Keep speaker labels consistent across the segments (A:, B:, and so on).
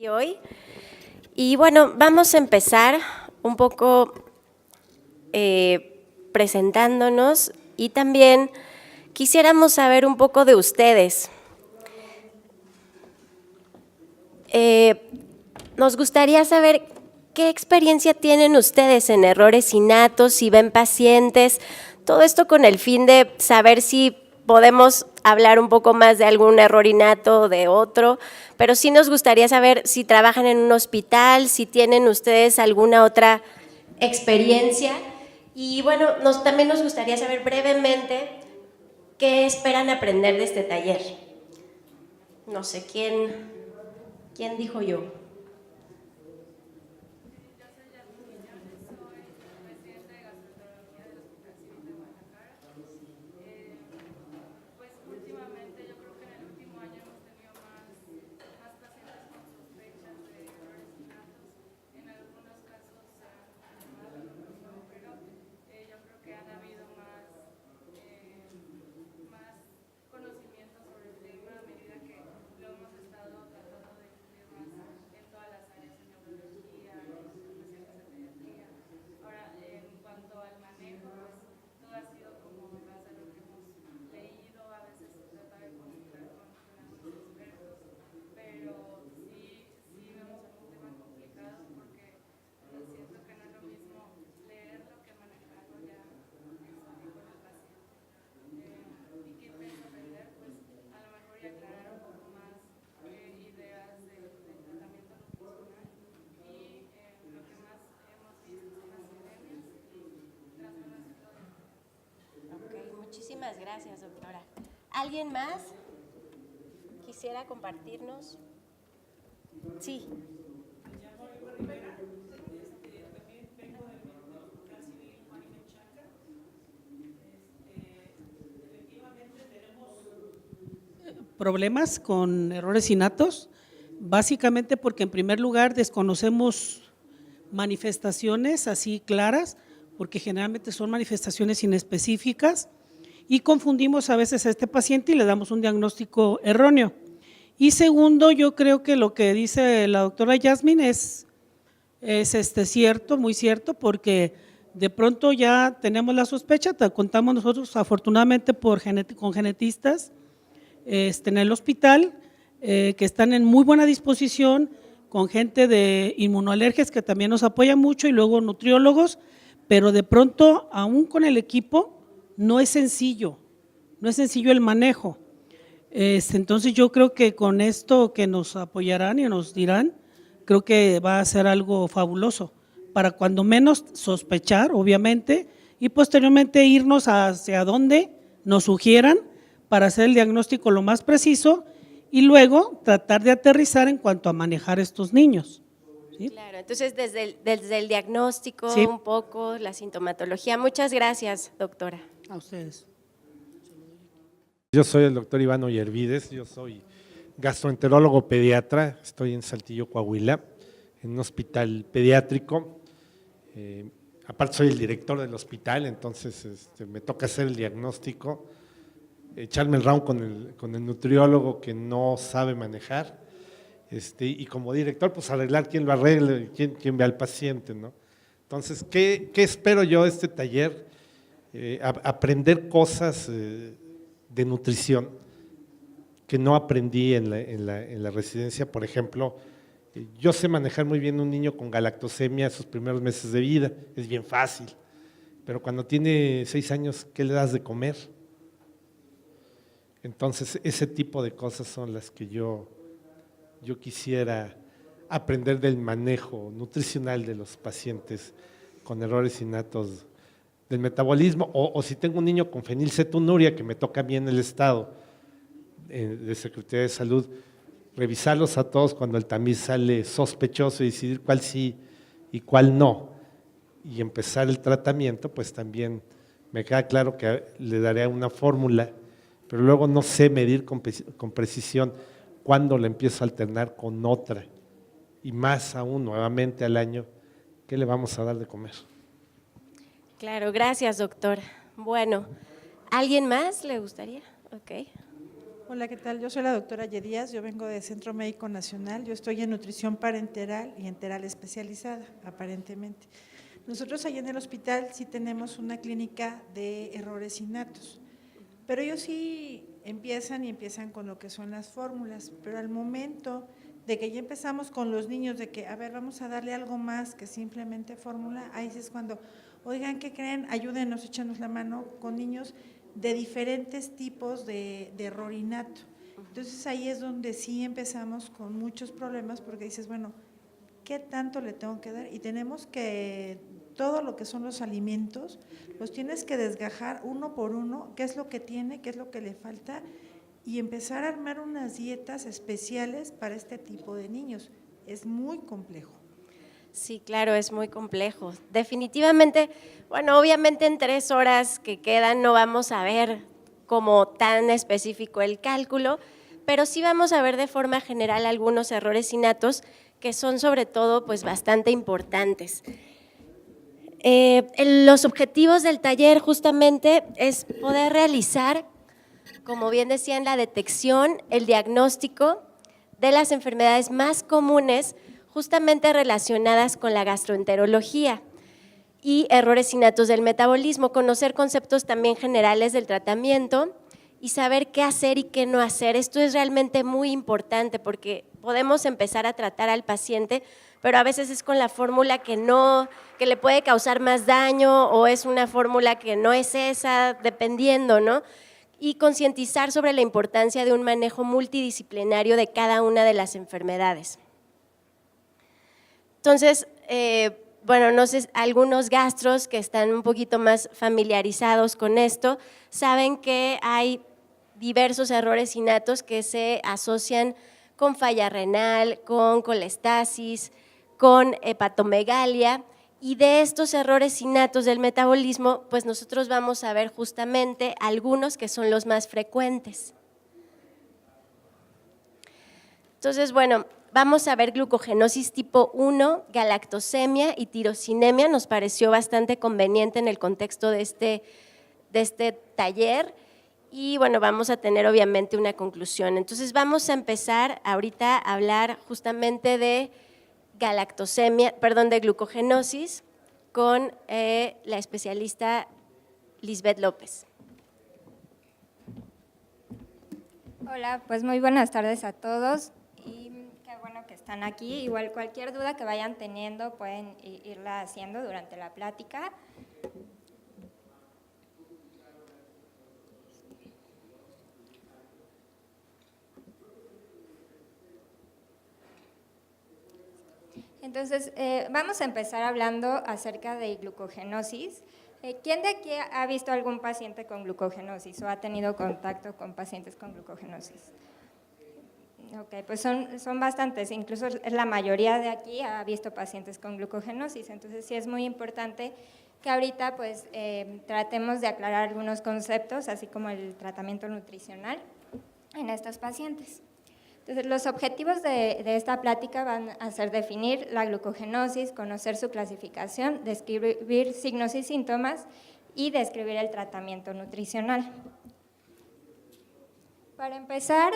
A: aquí hoy. Y bueno, vamos a empezar un poco presentándonos y también quisiéramos saber un poco de ustedes. Nos gustaría saber qué experiencia tienen ustedes en errores innatos, si ven pacientes, todo esto con el fin de saber si podemos hablar un poco más de algún error innato o de otro, pero sí nos gustaría saber si trabajan en un hospital, si tienen ustedes alguna otra experiencia. Y bueno, también nos gustaría saber brevemente qué esperan aprender de este taller. No sé, ¿quién dijo yo? Muchísimas gracias, doctora. ¿Alguien más quisiera compartirnos? Sí.
B: Problemas con errores innatos, básicamente porque en primer lugar desconocemos manifestaciones así claras, porque generalmente son manifestaciones inespecíficas y confundimos a veces a este paciente y le damos un diagnóstico erróneo. Y segundo, yo creo que lo que dice la doctora Yasmín es cierto, muy cierto, porque de pronto ya tenemos la sospecha, contamos nosotros afortunadamente con genetistas en el hospital que están en muy buena disposición, con gente de inmunoalergias que también nos apoya mucho y luego nutriólogos, pero de pronto aún con el equipo no es sencillo el manejo. Entonces yo creo que con esto que nos apoyarán y nos dirán, creo que va a ser algo fabuloso para cuando menos sospechar, obviamente, y posteriormente irnos hacia donde nos sugieran para hacer el diagnóstico lo más preciso y luego tratar de aterrizar en cuanto a manejar estos niños. ¿Sí?
A: Claro, entonces desde el diagnóstico,
B: sí,
A: un poco, la sintomatología. Muchas gracias, doctora.
B: A ustedes.
C: Yo soy el doctor Iván Oyervides, yo soy gastroenterólogo pediatra, estoy en Saltillo, Coahuila, en un hospital pediátrico. Aparte soy el director del hospital, entonces me toca hacer el diagnóstico, echarme el round con el nutriólogo que no sabe manejar, y como director pues arreglar quién lo arregle, quién ve al paciente, ¿no? Entonces, ¿qué espero yo de este taller? Aprender cosas de nutrición que no aprendí en la residencia. Por ejemplo, yo sé manejar muy bien un niño con galactosemia sus primeros meses de vida, es bien fácil, pero cuando tiene 6 años, ¿qué le das de comer? Entonces, ese tipo de cosas son las que yo quisiera aprender del manejo nutricional de los pacientes con errores innatos del metabolismo, o si tengo un niño con fenilcetonuria que me toca a mí en el estado de Secretaría de Salud, revisarlos a todos cuando el tamiz sale sospechoso y decidir cuál sí y cuál no, y empezar el tratamiento, pues también me queda claro que le daré una fórmula, pero luego no sé medir con precisión cuándo la empiezo a alternar con otra, y más aún nuevamente al año, ¿qué le vamos a dar de comer?
A: Claro, gracias, doctora. Bueno, ¿alguien más le gustaría? Ok.
D: Hola, ¿qué tal? Yo soy la doctora Yedías, yo vengo del Centro Médico Nacional, yo estoy en nutrición parenteral y enteral especializada, aparentemente. Nosotros allá en el hospital sí tenemos una clínica de errores innatos, pero ellos sí empiezan con lo que son las fórmulas, pero al momento de que ya empezamos con los niños, de que, a ver, vamos a darle algo más que simplemente fórmula, ahí sí es cuando, oigan, ¿qué creen? Ayúdenos, échanos la mano con niños de diferentes tipos de error innato. Entonces ahí es donde sí empezamos con muchos problemas porque dices, bueno, ¿qué tanto le tengo que dar? Y tenemos que, todo lo que son los alimentos, los tienes que desgajar uno por uno, qué es lo que tiene, qué es lo que le falta, y empezar a armar unas dietas especiales para este tipo de niños. Es muy complejo.
A: Sí, claro, es muy complejo. Definitivamente, bueno, obviamente en 3 horas que quedan no vamos a ver como tan específico el cálculo, pero sí vamos a ver de forma general algunos errores innatos que son sobre todo pues bastante importantes. Los objetivos del taller justamente es poder realizar, como bien decían, la detección, el diagnóstico de las enfermedades más comunes justamente relacionadas con la gastroenterología y errores innatos del metabolismo, conocer conceptos también generales del tratamiento y saber qué hacer y qué no hacer. Esto es realmente muy importante porque podemos empezar a tratar al paciente, pero a veces es con la fórmula que le puede causar más daño o es una fórmula que no es esa, dependiendo, ¿no? Y concientizar sobre la importancia de un manejo multidisciplinario de cada una de las enfermedades. Entonces, bueno, no sé, algunos gastros que están un poquito más familiarizados con esto, saben que hay diversos errores innatos que se asocian con falla renal, con colestasis, con hepatomegalia, y de estos errores innatos del metabolismo, pues nosotros vamos a ver justamente algunos que son los más frecuentes. Entonces, bueno, vamos a ver glucogenosis tipo 1, galactosemia y tirosinemia. Nos pareció bastante conveniente en el contexto de este taller y bueno, vamos a tener obviamente una conclusión. Entonces vamos a empezar ahorita a hablar justamente de de glucogenosis con la especialista Lisbeth López.
E: Hola, pues muy buenas tardes a todos y qué bueno que están aquí. Igual cualquier duda que vayan teniendo pueden irla haciendo durante la plática. Entonces, vamos a empezar hablando acerca de glucogenosis. ¿Quién de aquí ha visto algún paciente con glucogenosis o ha tenido contacto con pacientes con glucogenosis? Ok, pues son bastantes, incluso la mayoría de aquí ha visto pacientes con glucogenosis, entonces sí es muy importante que ahorita pues tratemos de aclarar algunos conceptos, así como el tratamiento nutricional en estos pacientes. Entonces, los objetivos de esta plática van a ser definir la glucogenosis, conocer su clasificación, describir signos y síntomas y describir el tratamiento nutricional. Para empezar,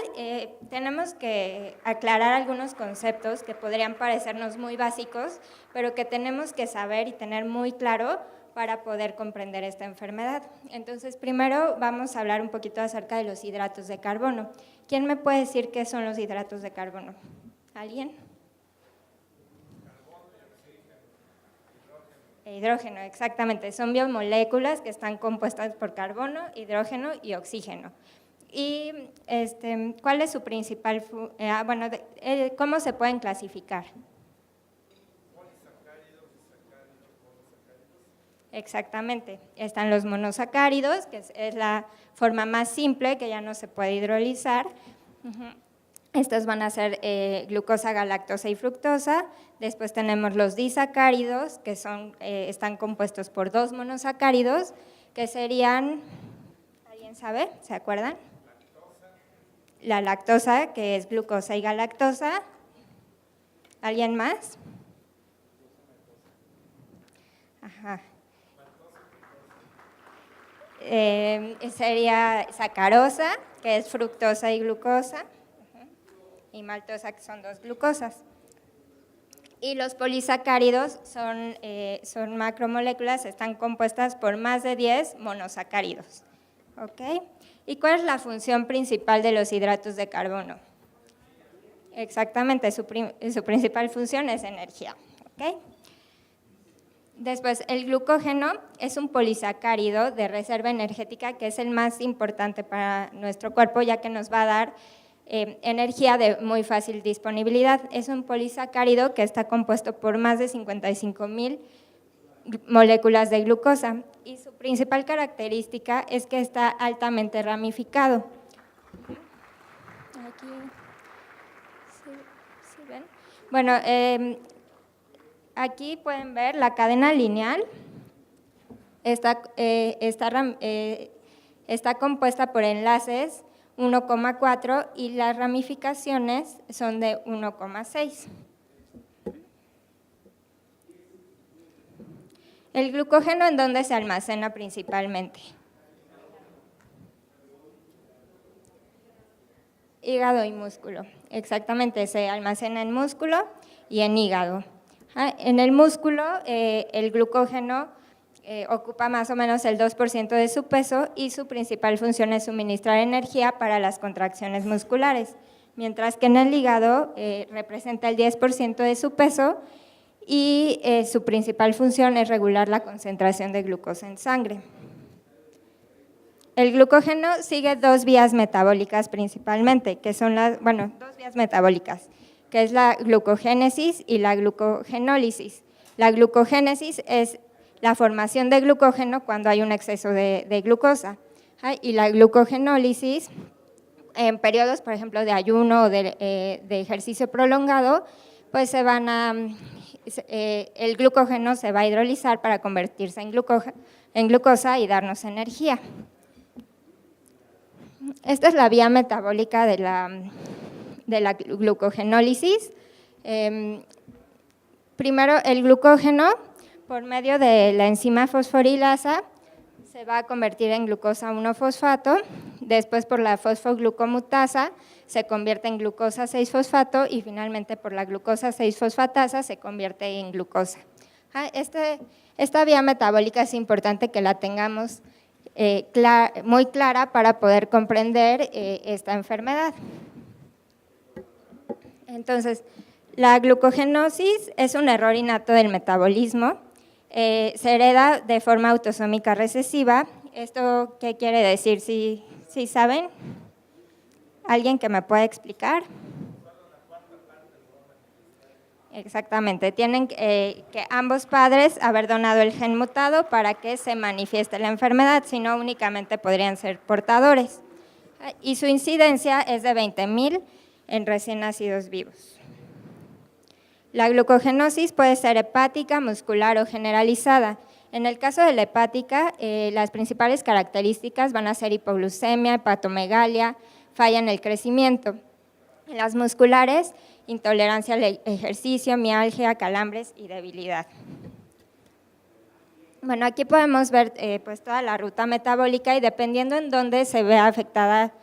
E: tenemos que aclarar algunos conceptos que podrían parecernos muy básicos, pero que tenemos que saber y tener muy claro para poder comprender esta enfermedad. Entonces, primero vamos a hablar un poquito acerca de los hidratos de carbono. ¿Quién me puede decir qué son los hidratos de carbono? ¿Alguien? Hidrógeno, exactamente. Son biomoléculas que están compuestas por carbono, hidrógeno y oxígeno. ¿Y cuál es su principal, cómo se pueden clasificar? Exactamente, están los monosacáridos, que es la forma más simple, que ya no se puede hidrolizar. Estos van a ser glucosa, galactosa y fructosa. Después tenemos los disacáridos, que están compuestos por 2 monosacáridos, que serían, ¿alguien sabe? ¿Se acuerdan? La lactosa, que es glucosa y galactosa. ¿Alguien más? Ajá. sería sacarosa, que es fructosa y glucosa, y maltosa, que son 2 glucosas. Y los polisacáridos son macromoléculas, están compuestas por más de 10 monosacáridos. ¿Ok? ¿Y cuál es la función principal de los hidratos de carbono? Exactamente, su principal función es energía. ¿Ok? Después, el glucógeno es un polisacárido de reserva energética que es el más importante para nuestro cuerpo, ya que nos va a dar energía de muy fácil disponibilidad. Es un polisacárido que está compuesto por más de 55,000 moléculas de glucosa y su principal característica es que está altamente ramificado. Aquí, ¿sí ven? Bueno, aquí pueden ver la cadena lineal, está compuesta por enlaces 1,4 y las ramificaciones son de 1,6. ¿El glucógeno en dónde se almacena principalmente? Hígado y músculo, exactamente, se almacena en músculo y en hígado. En el músculo, el glucógeno ocupa más o menos el 2% de su peso y su principal función es suministrar energía para las contracciones musculares, mientras que en el hígado representa el 10% de su peso y su principal función es regular la concentración de glucosa en sangre. El glucógeno sigue 2 vías metabólicas principalmente, que son 2 vías metabólicas, que es la glucogénesis y la glucogenólisis. La glucogénesis es la formación de glucógeno cuando hay un exceso de glucosa, y la glucogenólisis en periodos, por ejemplo, de ayuno o de ejercicio prolongado, pues el glucógeno se va a hidrolizar para convertirse en glucosa y darnos energía. Esta es la vía metabólica de la glucogenólisis. Primero, el glucógeno, por medio de la enzima fosforilasa, se va a convertir en glucosa 1-fosfato, después por la fosfoglucomutasa se convierte en glucosa 6-fosfato y finalmente por la glucosa 6-fosfatasa se convierte en glucosa. Esta vía metabólica es importante que la tengamos muy clara para poder comprender esta enfermedad. Entonces, la glucogenosis es un error innato del metabolismo, se hereda de forma autosómica recesiva. ¿Esto qué quiere decir? ¿Sí saben? ¿Alguien que me pueda explicar? Exactamente, tienen que ambos padres haber donado el gen mutado para que se manifieste la enfermedad, si no únicamente podrían ser portadores. Y su incidencia es de 20,000 en recién nacidos vivos. La glucogenosis puede ser hepática, muscular o generalizada. En el caso de la hepática, las principales características van a ser hipoglucemia, hepatomegalia, falla en el crecimiento. En las musculares, intolerancia al ejercicio, mialgia, calambres y debilidad. Bueno, aquí podemos ver pues toda la ruta metabólica y dependiendo en dónde se vea afectada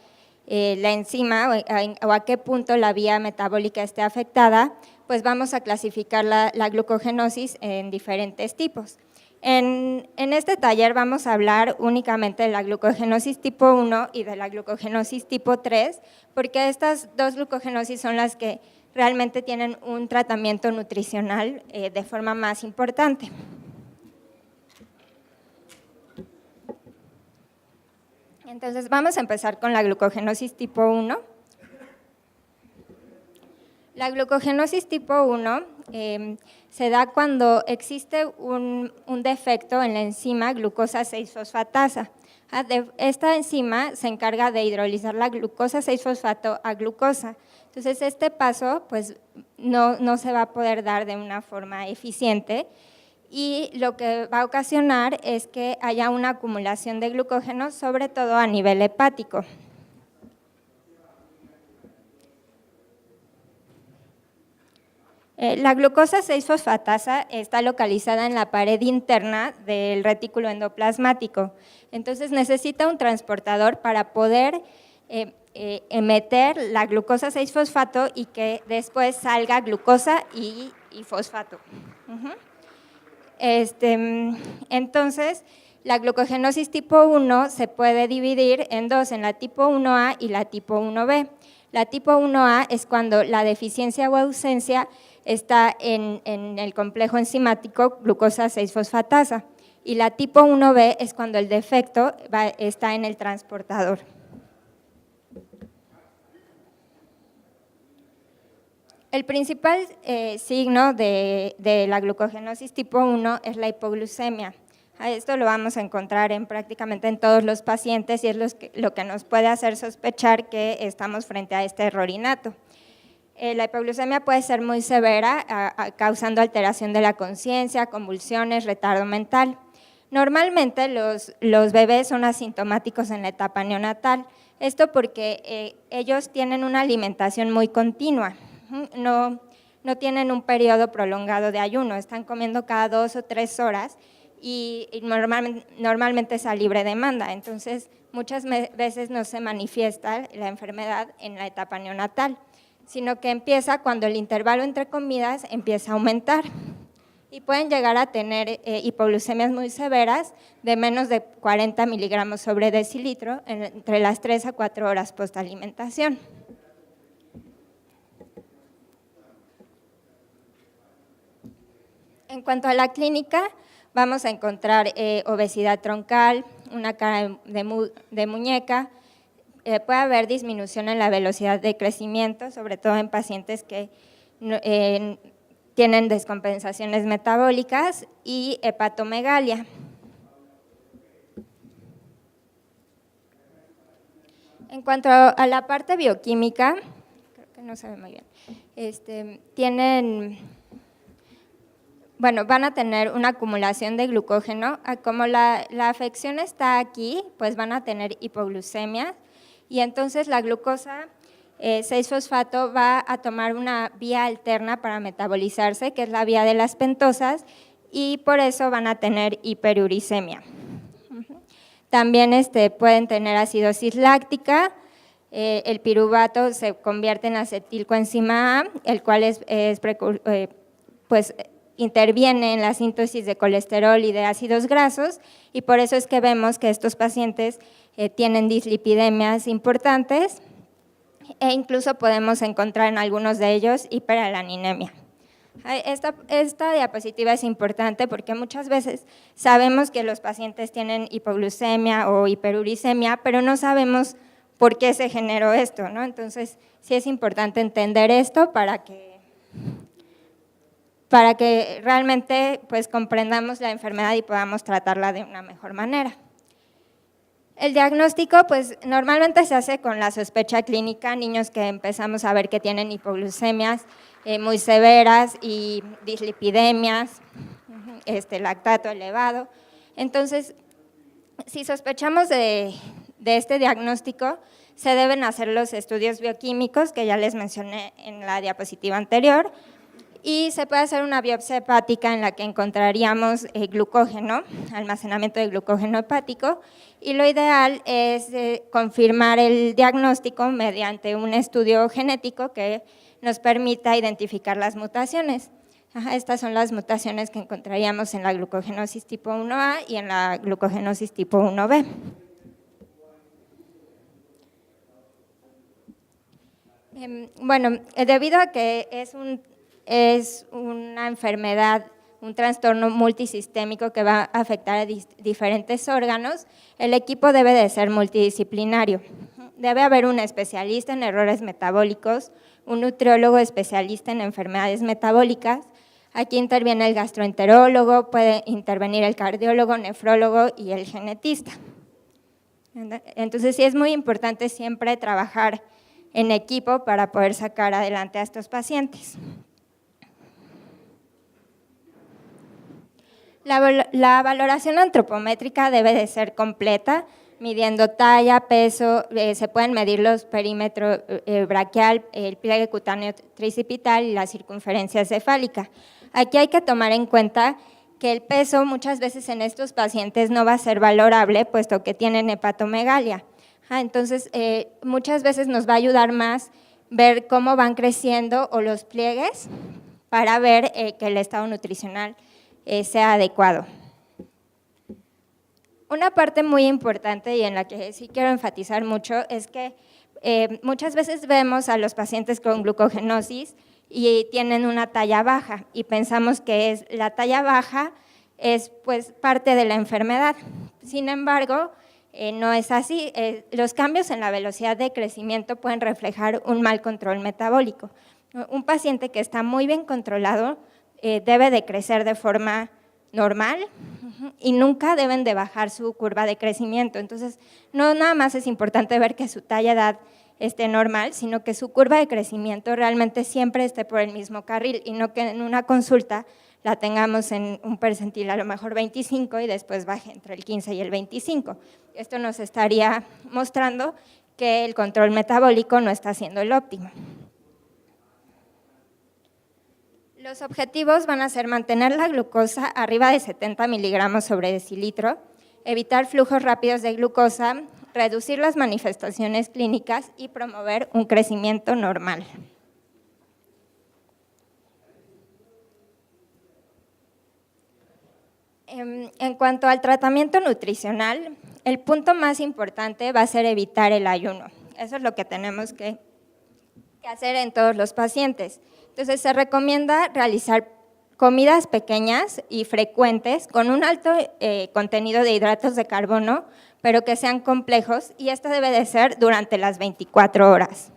E: la enzima o a qué punto la vía metabólica esté afectada, pues vamos a clasificar la glucogenosis en diferentes tipos. En este taller vamos a hablar únicamente de la glucogenosis tipo 1 y de la glucogenosis tipo 3, porque estas 2 glucogenosis son las que realmente tienen un tratamiento nutricional de forma más importante. Entonces vamos a empezar con la glucogenosis tipo 1. La glucogenosis tipo 1 se da cuando existe un defecto en la enzima glucosa 6-fosfatasa. Esta enzima se encarga de hidrolizar la glucosa 6-fosfato a glucosa. Entonces este paso pues, no se va a poder dar de una forma eficiente y lo que va a ocasionar es que haya una acumulación de glucógeno, sobre todo a nivel hepático. La glucosa 6-fosfatasa está localizada en la pared interna del retículo endoplasmático. Entonces necesita un transportador para poder meter la glucosa 6-fosfato y que después salga glucosa y fosfato. Entonces, la glucogenosis tipo 1 se puede dividir en dos, en la tipo 1A y la tipo 1B. La tipo 1A es cuando la deficiencia o ausencia está en el complejo enzimático glucosa 6-fosfatasa y la tipo 1B es cuando el defecto está en el transportador. El principal signo de la glucogenosis tipo 1 es la hipoglucemia. Esto lo vamos a encontrar prácticamente en todos los pacientes y es lo que nos puede hacer sospechar que estamos frente a este error innato. La hipoglucemia puede ser muy severa, causando alteración de la conciencia, convulsiones, retardo mental. Normalmente los bebés son asintomáticos en la etapa neonatal, esto porque ellos tienen una alimentación muy continua. No tienen un periodo prolongado de ayuno, están comiendo cada 2 o 3 horas y normalmente es a libre demanda, entonces muchas veces no se manifiesta la enfermedad en la etapa neonatal, sino que empieza cuando el intervalo entre comidas empieza a aumentar y pueden llegar a tener hipoglucemias muy severas de menos de 40 miligramos sobre decilitro entre las 3 a 4 horas postalimentación. En cuanto a la clínica, vamos a encontrar obesidad troncal, una cara de muñeca, puede haber disminución en la velocidad de crecimiento, sobre todo en pacientes que tienen descompensaciones metabólicas y hepatomegalia. En cuanto a la parte bioquímica, creo que no se ve muy bien, van a tener una acumulación de glucógeno. Como la afección está aquí, pues van a tener hipoglucemia y entonces la glucosa 6-fosfato va a tomar una vía alterna para metabolizarse, que es la vía de las pentosas, y por eso van a tener hiperuricemia. También pueden tener acidosis láctica, el piruvato se convierte en acetilcoenzima A, el cual interviene en la síntesis de colesterol y de ácidos grasos y por eso es que vemos que estos pacientes tienen dislipidemias importantes e incluso podemos encontrar en algunos de ellos hiperalaninemia. Esta diapositiva es importante porque muchas veces sabemos que los pacientes tienen hipoglucemia o hiperuricemia, pero no sabemos por qué se generó esto, ¿no? Entonces, sí es importante entender esto para que realmente pues, comprendamos la enfermedad y podamos tratarla de una mejor manera. El diagnóstico pues, normalmente se hace con la sospecha clínica, niños que empezamos a ver que tienen hipoglucemias muy severas y dislipidemias, lactato elevado. Entonces, si sospechamos de este diagnóstico, se deben hacer los estudios bioquímicos que ya les mencioné en la diapositiva anterior, y se puede hacer una biopsia hepática en la que encontraríamos glucógeno, almacenamiento de glucógeno hepático, y lo ideal es confirmar el diagnóstico mediante un estudio genético que nos permita identificar las mutaciones. Estas son las mutaciones que encontraríamos en la glucogenosis tipo 1A y en la glucogenosis tipo 1B. Bueno, debido a que es una enfermedad, un trastorno multisistémico que va a afectar a diferentes órganos, el equipo debe de ser multidisciplinario. Debe haber un especialista en errores metabólicos, un nutriólogo especialista en enfermedades metabólicas, aquí interviene el gastroenterólogo, puede intervenir el cardiólogo, nefrólogo y el genetista. Entonces sí es muy importante siempre trabajar en equipo para poder sacar adelante a estos pacientes. La valoración antropométrica debe de ser completa, midiendo talla, peso, se pueden medir los perímetros braquial, el pliegue cutáneo tricipital y la circunferencia cefálica. Aquí hay que tomar en cuenta que el peso muchas veces en estos pacientes no va a ser valorable, puesto que tienen hepatomegalia. Entonces, muchas veces nos va a ayudar más ver cómo van creciendo o los pliegues para ver que el estado nutricional sea adecuado. Una parte muy importante y en la que sí quiero enfatizar mucho es que muchas veces vemos a los pacientes con glucogenosis y tienen una talla baja y pensamos que la talla baja es pues parte de la enfermedad. Sin embargo, no es así. Los cambios en la velocidad de crecimiento pueden reflejar un mal control metabólico. Un paciente que está muy bien controlado debe de crecer de forma normal y nunca deben de bajar su curva de crecimiento. Entonces, no nada más es importante ver que su talla de edad esté normal, sino que su curva de crecimiento realmente siempre esté por el mismo carril y no que en una consulta la tengamos en un percentil a lo mejor 25 y después baje entre el 15 y el 25. Esto nos estaría mostrando que el control metabólico no está siendo el óptimo. Los objetivos van a ser mantener la glucosa arriba de 70 miligramos sobre decilitro, evitar flujos rápidos de glucosa, reducir las manifestaciones clínicas y promover un crecimiento normal. En cuanto al tratamiento nutricional, el punto más importante va a ser evitar el ayuno. Eso es lo que tenemos que hacer en todos los pacientes. Entonces, se recomienda realizar comidas pequeñas y frecuentes con un alto contenido de hidratos de carbono, pero que sean complejos, y esto debe de ser durante las 24 horas.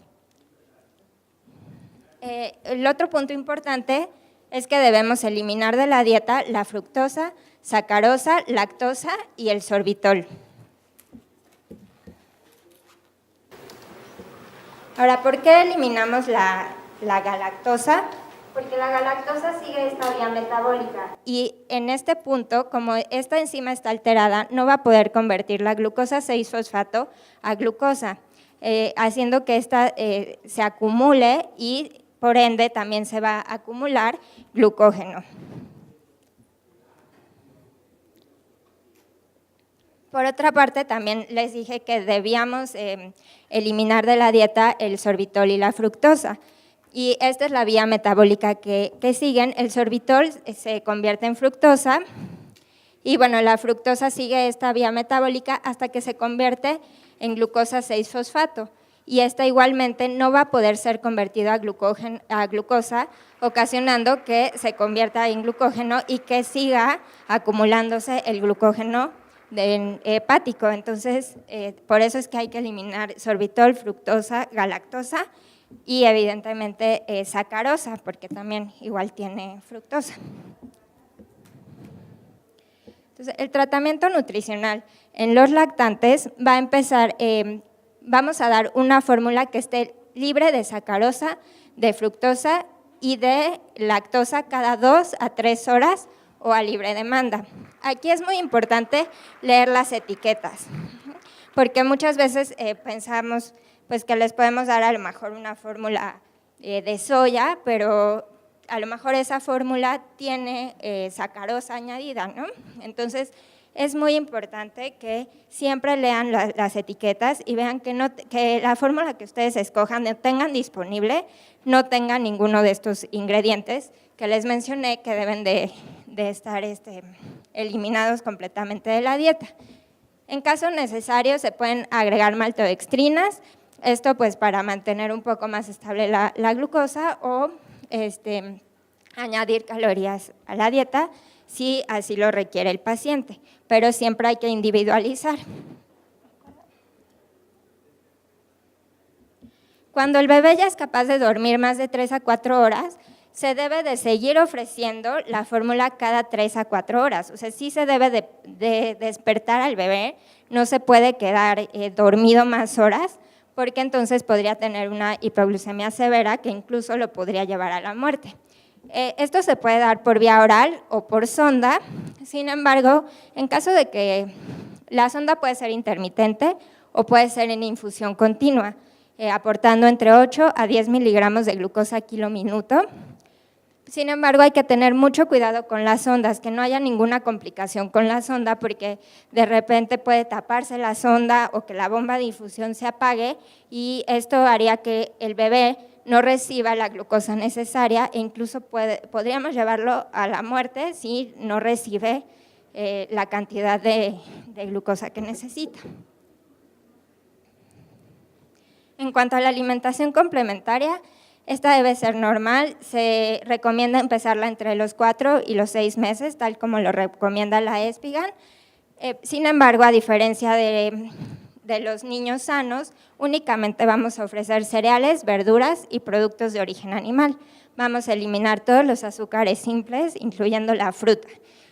E: El otro punto importante es que debemos eliminar de la dieta la fructosa, sacarosa, lactosa y el sorbitol. Ahora, ¿por qué eliminamos la galactosa? Porque la galactosa sigue esta vía metabólica y en este punto, como esta enzima está alterada, no va a poder convertir la glucosa 6-fosfato a glucosa, haciendo que esta se acumule y por ende también se va a acumular glucógeno. Por otra parte, también les dije que debíamos eliminar de la dieta el sorbitol y la fructosa. Y esta es la vía metabólica que siguen. El sorbitol se convierte en fructosa y bueno, la fructosa sigue esta vía metabólica hasta que se convierte en glucosa 6-fosfato. Y esta igualmente no va a poder ser convertida a glucosa, ocasionando que se convierta en glucógeno y que siga acumulándose el glucógeno hepático. Entonces, por eso es que hay que eliminar sorbitol, fructosa, galactosa y evidentemente sacarosa, porque también igual tiene fructosa. Entonces, el tratamiento nutricional en los lactantes va a empezar, vamos a dar una fórmula que esté libre de sacarosa, de fructosa y de lactosa cada 2 a 3 horas o a libre demanda. Aquí es muy importante leer las etiquetas, porque muchas veces pensamos pues que les podemos dar a lo mejor una fórmula de soya, pero a lo mejor esa fórmula tiene sacarosa añadida, ¿no? Entonces, es muy importante que siempre lean las etiquetas y vean que la fórmula que ustedes escojan, tengan disponible, no tenga ninguno de estos ingredientes que les mencioné que deben de estar eliminados completamente de la dieta. En caso necesario, se pueden agregar maltodextrinas, esto pues para mantener un poco más estable la glucosa o añadir calorías a la dieta si así lo requiere el paciente, pero siempre hay que individualizar. Cuando el bebé ya es capaz de dormir más de 3 a 4 horas, se debe de seguir ofreciendo la fórmula cada 3 a 4 horas. O sea, sí se debe de despertar al bebé, no se puede quedar dormido más horas, porque entonces podría tener una hipoglucemia severa que incluso lo podría llevar a la muerte. Esto se puede dar por vía oral o por sonda, sin embargo, en caso de que La sonda puede ser intermitente o puede ser en infusión continua, aportando entre 8 a 10 miligramos de glucosa kilo minuto. Sin embargo, hay que tener mucho cuidado con las sondas, que no haya ninguna complicación con la sonda, porque de repente puede taparse la sonda o que la bomba de infusión se apague y esto haría que el bebé no reciba la glucosa necesaria e incluso podríamos llevarlo a la muerte si no recibe la cantidad de glucosa que necesita. En cuanto a la alimentación complementaria, esta debe ser normal, se recomienda empezarla entre los 4 y los 6 meses, tal como lo recomienda la ESPIGAN. Sin embargo, a diferencia de los niños sanos, únicamente vamos a ofrecer cereales, verduras y productos de origen animal. Vamos a eliminar todos los azúcares simples, incluyendo la fruta.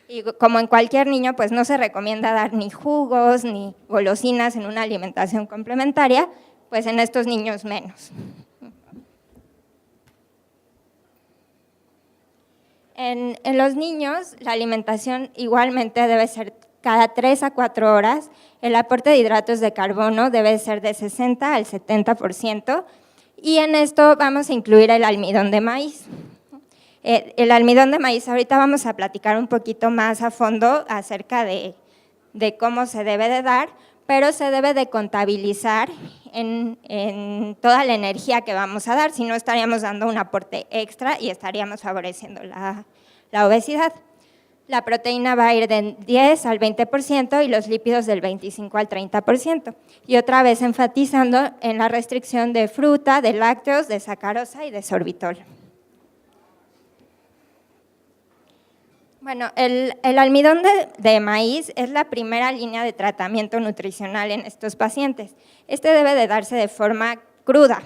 E: Y como en cualquier niño, pues no se recomienda dar ni jugos ni golosinas en una alimentación complementaria, pues en estos niños menos. En los niños, la alimentación igualmente debe ser cada 3 a 4 horas. El aporte de hidratos de carbono debe ser de 60 al 70%, y en esto vamos a incluir el almidón de maíz. El almidón de maíz, ahorita vamos a platicar un poquito más a fondo acerca de cómo se debe de dar, pero se debe de contabilizar en toda la energía que vamos a dar, si no estaríamos dando un aporte extra y estaríamos favoreciendo la obesidad. La proteína va a ir del 10 al 20% y los lípidos del 25 al 30%. Y otra vez enfatizando en la restricción de fruta, de lácteos, de sacarosa y de sorbitol. Bueno, el almidón de maíz es la primera línea de tratamiento nutricional en estos pacientes. Este debe de darse de forma cruda.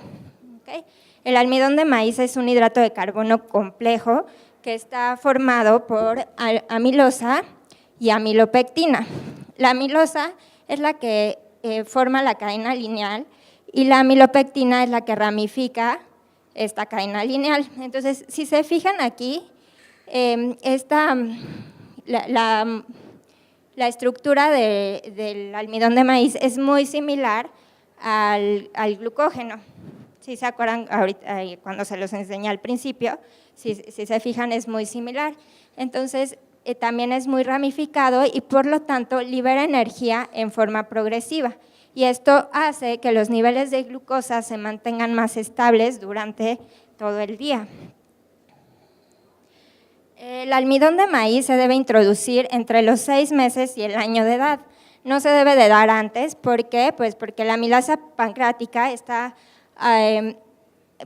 E: ¿Okay? El almidón de maíz es un hidrato de carbono complejo que está formado por amilosa y amilopectina. La amilosa es la que forma la cadena lineal y la amilopectina es la que ramifica esta cadena lineal. Entonces, si se fijan aquí, la estructura del almidón de maíz es muy similar al glucógeno. Si se acuerdan ahorita, cuando se los enseñé al principio, si se fijan es muy similar. Entonces también es muy ramificado y por lo tanto libera energía en forma progresiva. Y esto hace que los niveles de glucosa se mantengan más estables durante todo el día. El almidón de maíz se debe introducir entre los 6 meses y el año de edad. No se debe de dar antes. ¿Por qué? Pues porque la amilasa pancreática está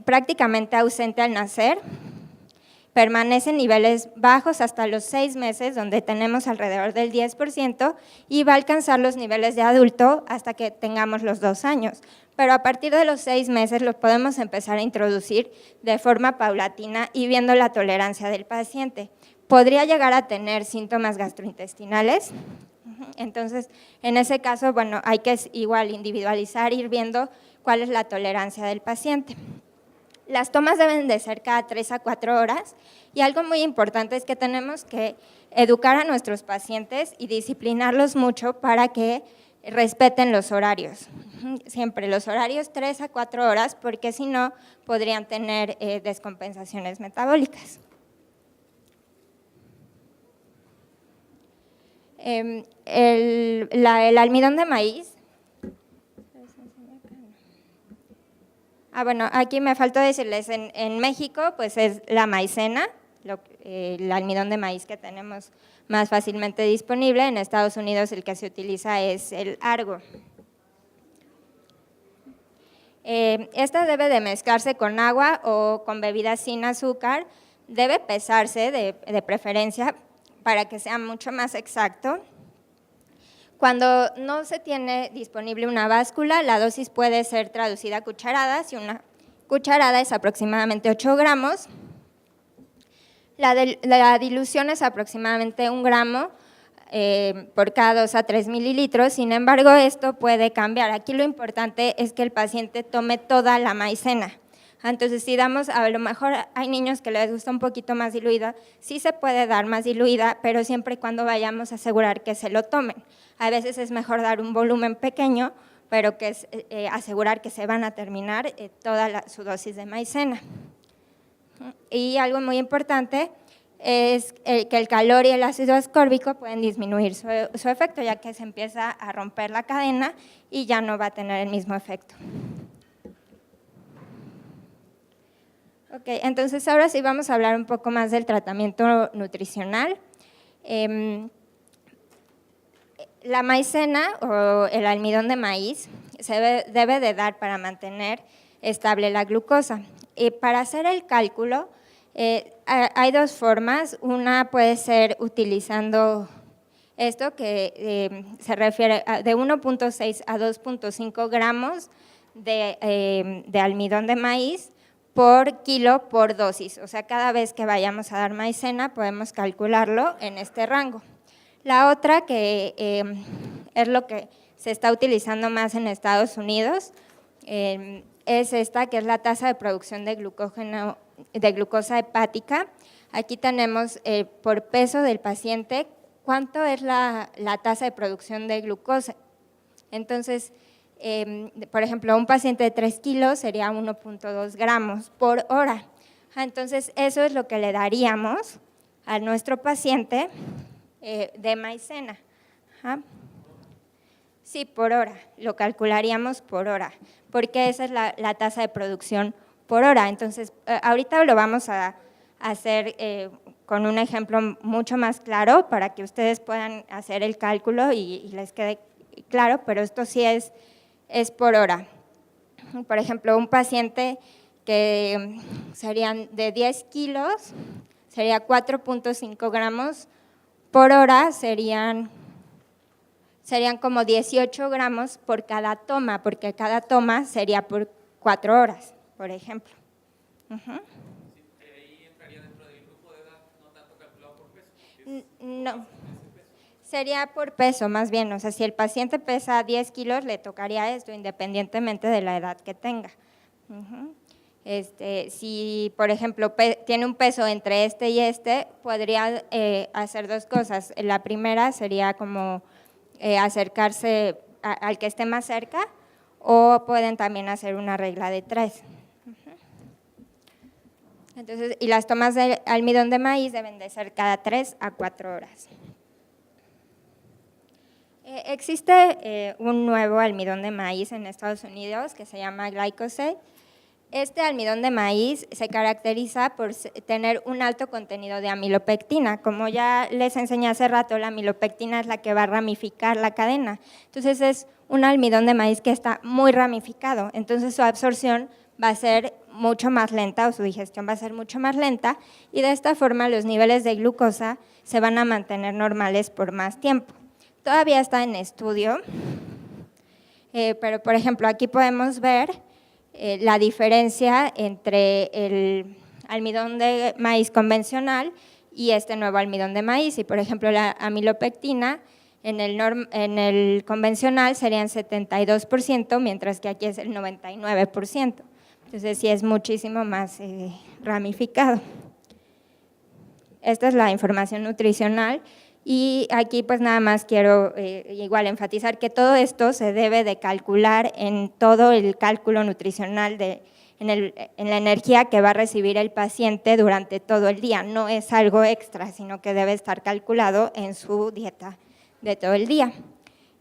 E: prácticamente ausente al nacer. Permanece en niveles bajos hasta los 6 meses, donde tenemos alrededor del 10%, y va a alcanzar los niveles de adulto hasta que tengamos los 2 años. Pero a partir de los 6 meses lo podemos empezar a introducir de forma paulatina y viendo la tolerancia del paciente. Podría llegar a tener síntomas gastrointestinales, entonces en ese caso, bueno, hay que igual individualizar, ir viendo cuál es la tolerancia del paciente. Las tomas deben de ser cada 3 a 4 horas y algo muy importante es que tenemos que educar a nuestros pacientes y disciplinarlos mucho para que respeten los horarios. Siempre los horarios 3 a 4 horas, porque si no podrían tener descompensaciones metabólicas. El almidón de maíz. Bueno, aquí me faltó decirles, en México pues es la maicena, el almidón de maíz que tenemos más fácilmente disponible. En Estados Unidos el que se utiliza es el Argo. Esta debe de mezclarse con agua o con bebidas sin azúcar, debe pesarse de preferencia para que sea mucho más exacto. Cuando no se tiene disponible una báscula, la dosis puede ser traducida a cucharadas y una cucharada es aproximadamente 8 gramos. La dilución es aproximadamente 1 gramo por cada 2 a 3 mililitros, sin embargo esto puede cambiar. Aquí lo importante es que el paciente tome toda la maicena. Entonces, si damos, a lo mejor hay niños que les gusta un poquito más diluida, sí se puede dar más diluida, pero siempre y cuando vayamos a asegurar que se lo tomen. A veces es mejor dar un volumen pequeño, pero que es asegurar que se van a terminar toda su dosis de maicena. Y algo muy importante es que el calor y el ácido ascórbico pueden disminuir su efecto, ya que se empieza a romper la cadena y ya no va a tener el mismo efecto. Ok, entonces ahora sí vamos a hablar un poco más del tratamiento nutricional. La maicena o el almidón de maíz se debe de dar para mantener estable la glucosa. Y para hacer el cálculo hay dos formas. Una puede ser utilizando esto que se refiere de 1.6 a 2.5 gramos de almidón de maíz por kilo por dosis. O sea, cada vez que vayamos a dar maicena podemos calcularlo en este rango. La otra, que es lo que se está utilizando más en Estados Unidos, es esta, que es la tasa de producción de glucosa hepática. Aquí tenemos por peso del paciente cuánto es la tasa de producción de glucosa. Entonces, por ejemplo, un paciente de 3 kilos sería 1.2 gramos por hora. Entonces, eso es lo que le daríamos a nuestro paciente de maicena. Sí, por hora, lo calcularíamos por hora, porque esa es la tasa de producción por hora. Entonces, ahorita lo vamos a hacer con un ejemplo mucho más claro para que ustedes puedan hacer el cálculo y les quede claro, pero esto sí es por hora. Por ejemplo, un paciente que serían de 10 kilos, sería 4.5 gramos por hora, serían como 18 gramos por cada toma, porque cada toma sería por 4 horas, por ejemplo.
F: Ahí entraría dentro del grupo de edad, no tanto calculado por peso.
E: No, sería por peso más bien. O sea, si el paciente pesa 10 kilos, le tocaría esto independientemente de la edad que tenga. Si, por ejemplo, tiene un peso entre este y este, podría hacer dos cosas. La primera sería como acercarse al que esté más cerca, o pueden también hacer una regla de 3. Entonces, y las tomas de almidón de maíz deben de ser cada 3 a 4 horas. Existe un nuevo almidón de maíz en Estados Unidos que se llama Glycosate. Este almidón de maíz se caracteriza por tener un alto contenido de amilopectina. Como ya les enseñé hace rato, la amilopectina es la que va a ramificar la cadena. Entonces es un almidón de maíz que está muy ramificado, entonces su absorción va a ser mucho más lenta, o su digestión va a ser mucho más lenta, y de esta forma los niveles de glucosa se van a mantener normales por más tiempo. Todavía está en estudio, pero por ejemplo aquí podemos ver la diferencia entre el almidón de maíz convencional y este nuevo almidón de maíz. Y por ejemplo la amilopectina en el convencional serían 72%, mientras que aquí es el 99%. Entonces sí es muchísimo más ramificado. Esta es la información nutricional. Y aquí pues nada más quiero igual enfatizar que todo esto se debe de calcular en todo el cálculo nutricional en la energía que va a recibir el paciente durante todo el día. No es algo extra, sino que debe estar calculado en su dieta de todo el día.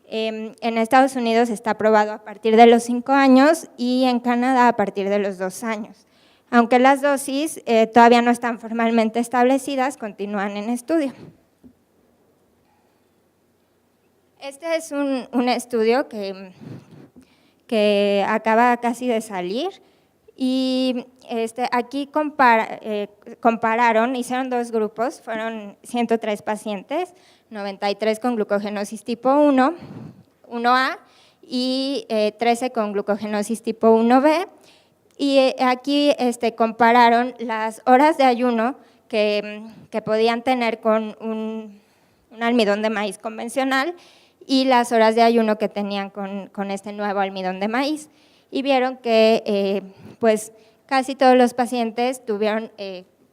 E: En Estados Unidos está aprobado a partir de los 5 años y en Canadá a partir de los 2 años. Aunque las dosis todavía no están formalmente establecidas, continúan en estudio. Este es un estudio que acaba casi de salir y aquí compararon, hicieron 2 grupos, fueron 103 pacientes, 93 con glucogenosis tipo 1, 1A y 13 con glucogenosis tipo 1B. Y aquí compararon las horas de ayuno que podían tener con un almidón de maíz convencional y las horas de ayuno que tenían con este nuevo almidón de maíz. Y vieron que, casi todos los pacientes tuvieron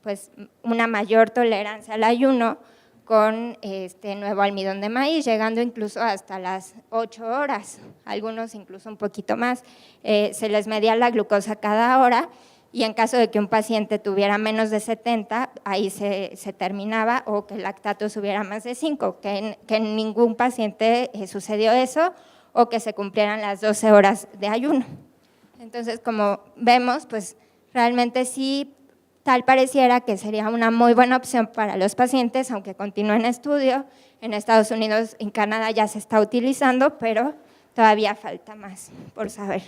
E: pues una mayor tolerancia al ayuno con este nuevo almidón de maíz, llegando incluso hasta las 8 horas, algunos incluso un poquito más. Se les medía la glucosa cada hora y en caso de que un paciente tuviera menos de 70, ahí se terminaba, o que el lactato subiera más de 5, que en ningún paciente sucedió eso, o que se cumplieran las 12 horas de ayuno. Entonces, como vemos, pues realmente sí, tal pareciera que sería una muy buena opción para los pacientes, aunque continúe en estudio. En Estados Unidos, en Canadá ya se está utilizando, pero todavía falta más por saber.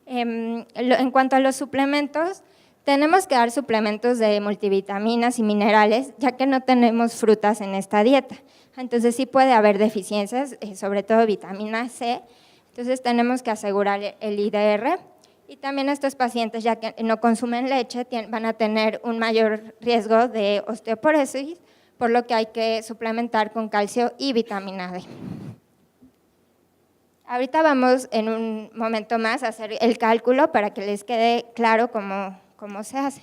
E: En cuanto a los suplementos, tenemos que dar suplementos de multivitaminas y minerales, ya que no tenemos frutas en esta dieta. Entonces sí puede haber deficiencias, sobre todo vitamina C. Entonces tenemos que asegurar el IDR, y también estos pacientes, ya que no consumen leche, van a tener un mayor riesgo de osteoporosis, por lo que hay que suplementar con calcio y vitamina D. Ahorita vamos en un momento más a hacer el cálculo para que les quede claro cómo se hace.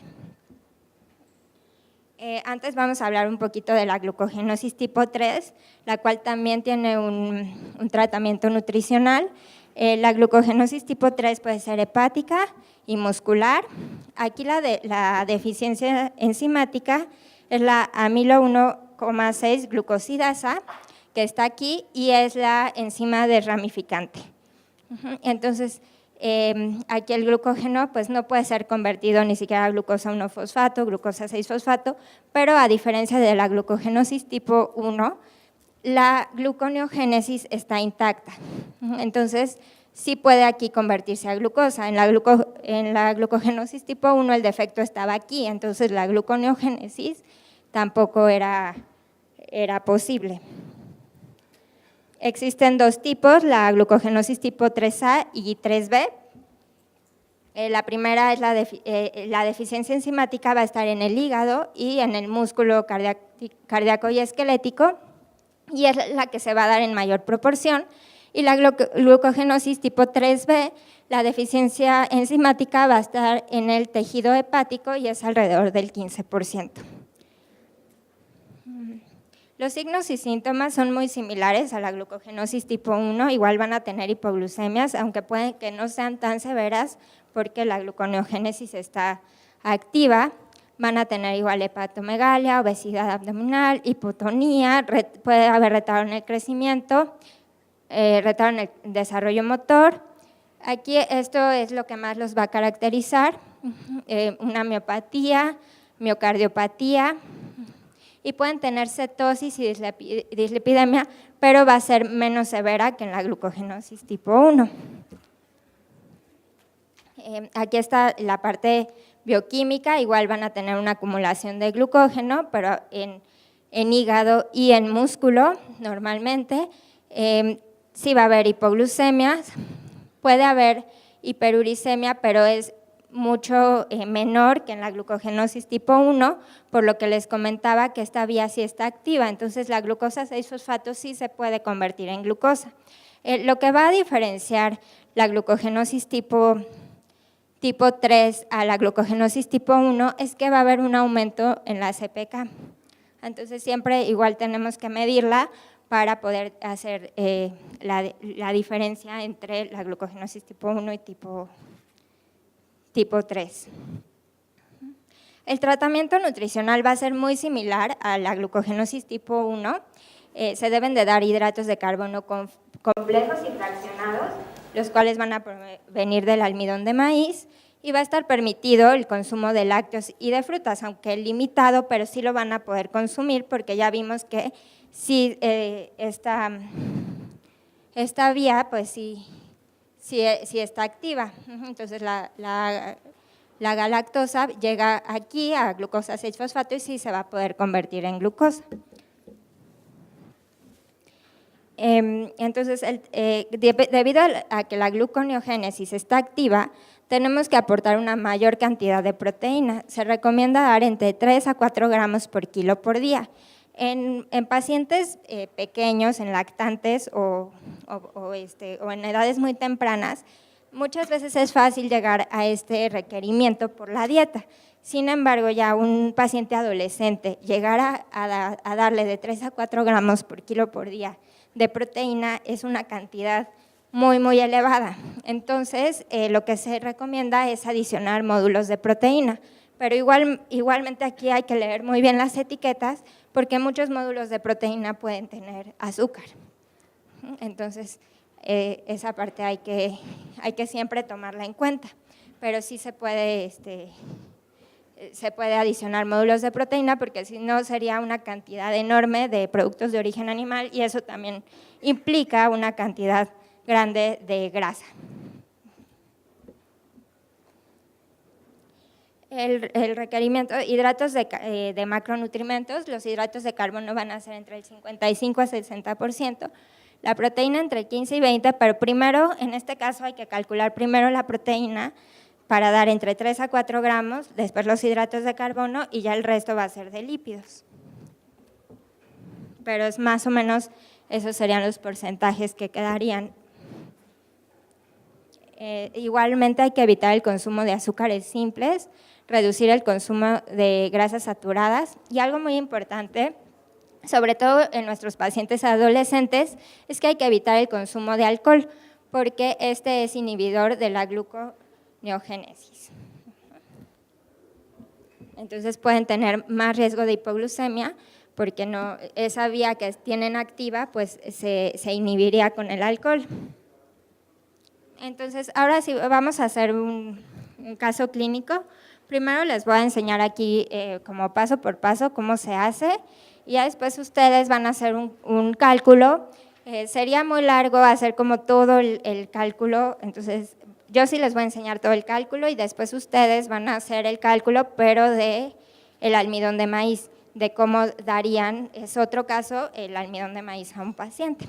E: Antes vamos a hablar un poquito de la glucogenosis tipo 3, la cual también tiene un tratamiento nutricional. La glucogenosis tipo 3 puede ser hepática y muscular. Aquí la deficiencia enzimática es la amilo 1,6 glucosidasa, que está aquí, y es la enzima desramificante. Entonces, aquí el glucógeno pues no puede ser convertido ni siquiera a glucosa 1-fosfato, glucosa 6-fosfato, pero a diferencia de la glucogenosis tipo 1, la gluconeogénesis está intacta. Entonces, sí puede aquí convertirse a glucosa. En la glucogenosis tipo 1 el defecto estaba aquí, entonces la gluconeogénesis tampoco era posible. Existen dos tipos, la glucogenosis tipo 3A y 3B. La primera es la deficiencia enzimática, va a estar en el hígado y en el músculo cardíaco y esquelético, y es la que se va a dar en mayor proporción. Y la glucogenosis tipo 3B, la deficiencia enzimática va a estar en el tejido hepático y es alrededor del 15%. Los signos y síntomas son muy similares a la glucogenosis tipo 1, igual van a tener hipoglucemias, aunque pueden que no sean tan severas porque la gluconeogénesis está activa. Van a tener igual hepatomegalia, obesidad abdominal, hipotonía, puede haber retardo en el crecimiento, retardo en el desarrollo motor. Aquí esto es lo que más los va a caracterizar, una miopatía, miocardiopatía, y pueden tener cetosis y dislipidemia, pero va a ser menos severa que en la glucogenosis tipo 1. Aquí está la parte bioquímica, igual van a tener una acumulación de glucógeno, pero en hígado y en músculo normalmente. Sí va a haber hipoglucemias, puede haber hiperuricemia, pero es mucho menor que en la glucogenosis tipo 1, por lo que les comentaba que esta vía sí está activa, entonces la glucosa 6-fosfato sí se puede convertir en glucosa. Lo que va a diferenciar la glucogenosis tipo 3 a la glucogenosis tipo 1 es que va a haber un aumento en la CPK. Entonces siempre igual tenemos que medirla para poder hacer la diferencia entre la glucogenosis tipo 1 y tipo 3. El tratamiento nutricional va a ser muy similar a la glucogenosis tipo 1. Se deben de dar hidratos de carbono complejos y fraccionados, los cuales van a provenir del almidón de maíz, y va a estar permitido el consumo de lácteos y de frutas, aunque limitado, pero sí lo van a poder consumir porque ya vimos que sí, esta vía pues sí está activa. Entonces la galactosa llega aquí a glucosa 6-fosfato y sí se va a poder convertir en glucosa. Entonces, debido a que la gluconeogénesis está activa, tenemos que aportar una mayor cantidad de proteína. Se recomienda dar entre 3 a 4 gramos por kilo por día. En pacientes pequeños, en lactantes o en edades muy tempranas, muchas veces es fácil llegar a este requerimiento por la dieta. Sin embargo, ya un paciente adolescente, llegar a darle de 3 a 4 gramos por kilo por día de proteína es una cantidad muy, muy elevada. Entonces, lo que se recomienda es adicionar módulos de proteína, pero igualmente aquí hay que leer muy bien las etiquetas porque muchos módulos de proteína pueden tener azúcar. Entonces, esa parte hay que siempre tomarla en cuenta, pero sí se puede adicionar módulos de proteína porque si no sería una cantidad enorme de productos de origen animal y eso también implica una cantidad grande de grasa. El requerimiento, hidratos de macronutrientes, los hidratos de carbono van a ser entre el 55 a 60%, la proteína entre el 15 y 20, pero primero, en este caso hay que calcular primero la proteína para dar entre 3 a 4 gramos, después los hidratos de carbono y ya el resto va a ser de lípidos. Pero es más o menos, esos serían los porcentajes que quedarían. Igualmente hay que evitar el consumo de azúcares simples, reducir el consumo de grasas saturadas y algo muy importante, sobre todo en nuestros pacientes adolescentes, es que hay que evitar el consumo de alcohol porque este es inhibidor de la gluconeogénesis. Entonces pueden tener más riesgo de hipoglucemia porque esa vía que tienen activa pues se inhibiría con el alcohol. Entonces, ahora sí vamos a hacer un caso clínico. Primero les voy a enseñar aquí como paso por paso cómo se hace y ya después ustedes van a hacer un cálculo. Sería muy largo hacer como todo el cálculo, entonces yo sí les voy a enseñar todo el cálculo y después ustedes van a hacer el cálculo, pero de el almidón de maíz, de cómo darían, es otro caso, el almidón de maíz a un paciente.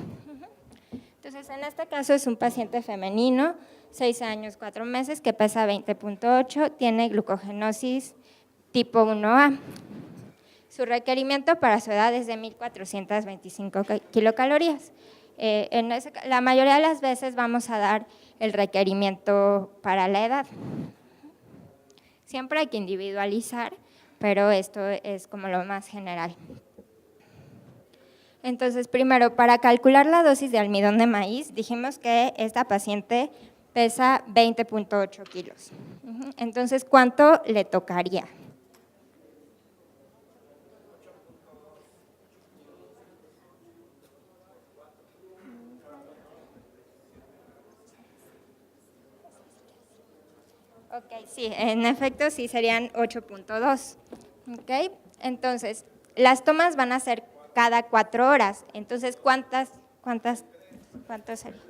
E: Entonces, en este caso es un paciente femenino, 6 años, 4 meses, que pesa 20.8, tiene glucogenosis tipo 1A. Su requerimiento para su edad es de 1.425 kilocalorías. La mayoría de las veces vamos a dar el requerimiento para la edad. Siempre hay que individualizar, pero esto es como lo más general. Entonces, primero, para calcular la dosis de almidón de maíz, dijimos que esta paciente pesa 20.8 kilos. Entonces, ¿cuánto le tocaría? Ok, sí, en efecto sí serían 8.2. Ok, entonces, las tomas van a ser cada 4 horas. Entonces, ¿cuántos sería?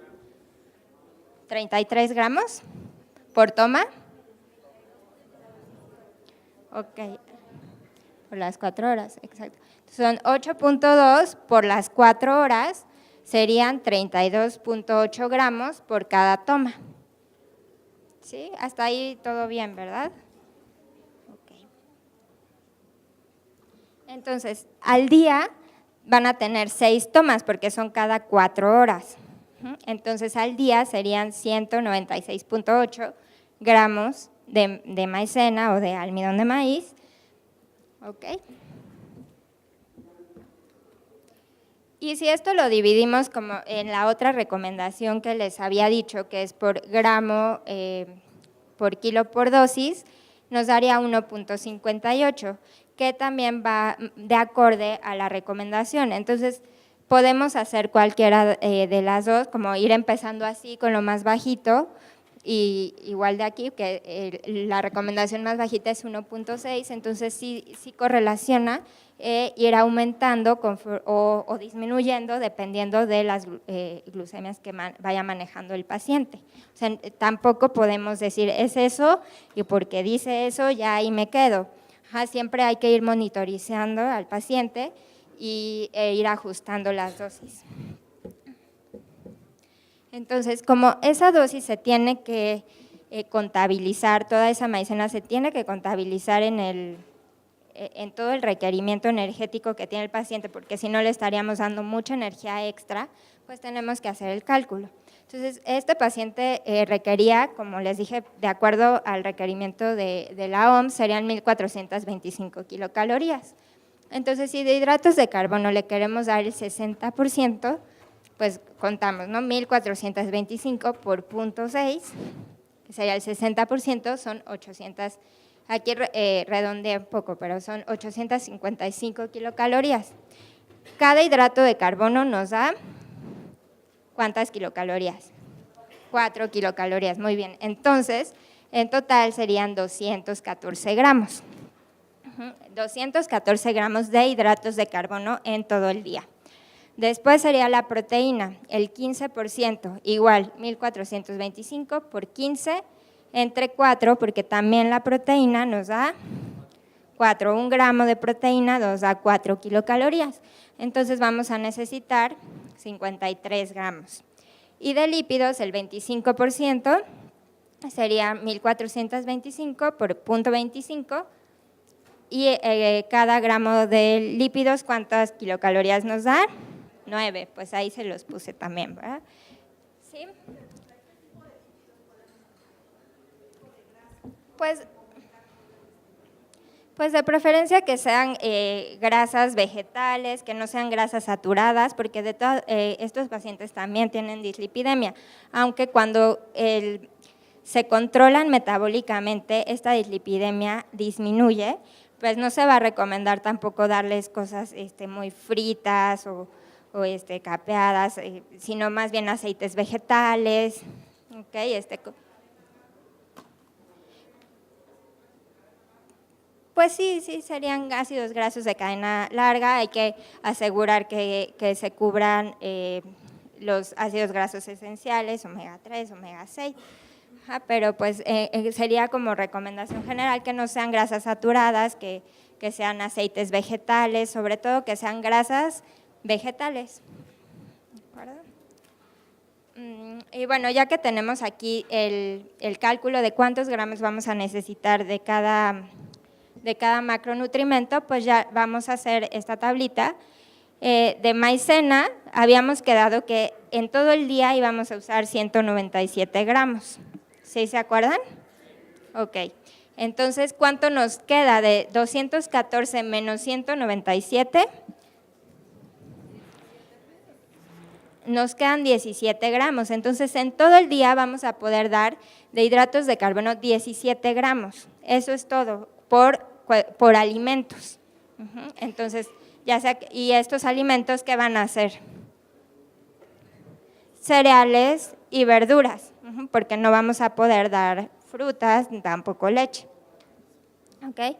E: 33 gramos por toma. Ok, por las 4 horas, exacto. Son 8.2 por las 4 horas, serían 32.8 gramos por cada toma. ¿Sí? Hasta ahí todo bien, ¿verdad? Ok. Entonces, al día van a tener 6 tomas porque son cada 4 horas. Entonces, al día serían 196.8 gramos de maicena o de almidón de maíz. ¿Ok? Y si esto lo dividimos como en la otra recomendación que les había dicho, que es por gramo por kilo por dosis, nos daría 1.58, que también va de acorde a la recomendación. Entonces, podemos hacer cualquiera de las dos, como ir empezando así con lo más bajito, y igual de aquí, que la recomendación más bajita es 1.6, entonces sí correlaciona ir aumentando o disminuyendo dependiendo de las glucemias que vaya manejando el paciente. O sea, tampoco podemos decir, es eso, y porque dice eso, ya ahí me quedo. Siempre hay que ir monitorizando al paciente e ir ajustando las dosis. Entonces, como esa dosis se tiene que contabilizar, toda esa maicena se tiene que contabilizar en en todo el requerimiento energético que tiene el paciente, porque si no le estaríamos dando mucha energía extra, pues tenemos que hacer el cálculo. Entonces, este paciente requería, como les dije, de acuerdo al requerimiento de la OMS, serían 1.425 kilocalorías. Entonces, si de hidratos de carbono le queremos dar el 60%, pues contamos, ¿no? 1.425 por 0.6, que sería el 60%, son 800, aquí redondeé un poco, pero son 855 kilocalorías. Cada hidrato de carbono nos da, ¿cuántas kilocalorías? 4 kilocalorías, muy bien. Entonces, en total serían 214 gramos. 214 gramos de hidratos de carbono en todo el día. Después sería la proteína, el 15%, igual 1.425 por 15 entre 4, porque también la proteína nos da 4, 1 gramo de proteína nos da 4 kilocalorías. Entonces vamos a necesitar 53 gramos. Y de lípidos, el 25% sería 1.425 por 0.25, y cada gramo de lípidos, ¿cuántas kilocalorías nos da? 9, pues ahí se los puse también, ¿verdad? ¿Sí? Pues de preferencia que sean grasas vegetales, que no sean grasas saturadas, porque estos pacientes también tienen dislipidemia, aunque cuando se controlan metabólicamente, esta dislipidemia disminuye, pues no se va a recomendar tampoco darles cosas muy fritas o capeadas, sino más bien aceites vegetales, ¿okay? Pues sí, serían ácidos grasos de cadena larga, hay que asegurar que se cubran los ácidos grasos esenciales, omega 3, omega 6, pero pues sería como recomendación general que no sean grasas saturadas, que sean aceites vegetales, sobre todo que sean grasas vegetales. ¿De acuerdo? Y bueno, ya que tenemos aquí el cálculo de cuántos gramos vamos a necesitar de cada macronutrimento, pues ya vamos a hacer esta tablita. De maicena, habíamos quedado que en todo el día íbamos a usar 197 gramos. ¿Sí se acuerdan? Ok. Entonces, ¿cuánto nos queda de 214 menos 197? Nos quedan 17 gramos. Entonces, en todo el día vamos a poder dar de hidratos de carbono 17 gramos. Eso es todo, por alimentos. Entonces, y estos alimentos, ¿qué van a hacer? Cereales y verduras, porque no vamos a poder dar frutas, ni tampoco leche. ¿Okay?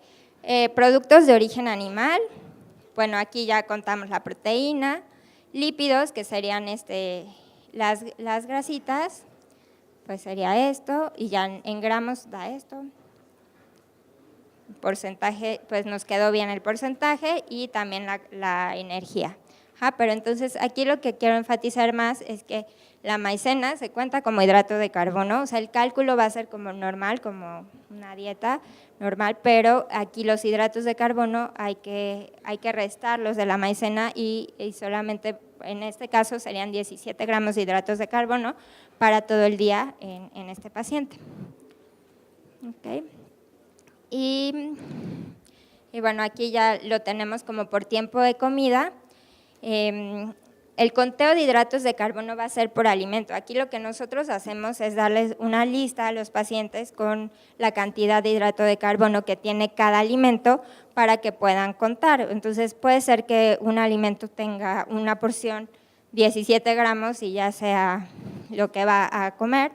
E: Productos de origen animal, bueno, aquí ya contamos la proteína, lípidos, que serían las grasitas, pues sería esto, y ya en gramos da esto. Porcentaje, pues nos quedó bien el porcentaje y también la energía. Pero entonces aquí lo que quiero enfatizar más es que la maicena se cuenta como hidrato de carbono, o sea, el cálculo va a ser como normal, como una dieta normal, pero aquí los hidratos de carbono hay que restarlos de la maicena y solamente en este caso serían 17 gramos de hidratos de carbono para todo el día en este paciente. Okay. Y bueno, aquí ya lo tenemos como por tiempo de comida. El conteo de hidratos de carbono va a ser por alimento. Aquí lo que nosotros hacemos es darles una lista a los pacientes con la cantidad de hidrato de carbono que tiene cada alimento para que puedan contar. Entonces puede ser que un alimento tenga una porción 17 gramos y ya sea lo que va a comer,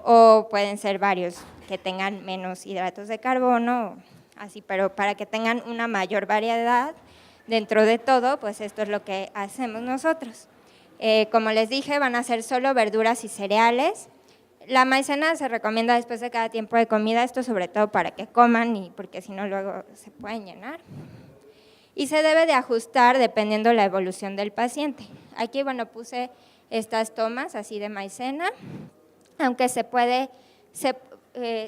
E: o pueden ser varios que tengan menos hidratos de carbono, así, pero para que tengan una mayor variedad dentro de todo, pues esto es lo que hacemos nosotros. Como les dije, van a ser solo verduras y cereales. La maicena se recomienda después de cada tiempo de comida, esto sobre todo para que coman, y porque si no luego se pueden llenar. Y se debe de ajustar dependiendo la evolución del paciente. Aquí, bueno, puse estas tomas así de maicena, aunque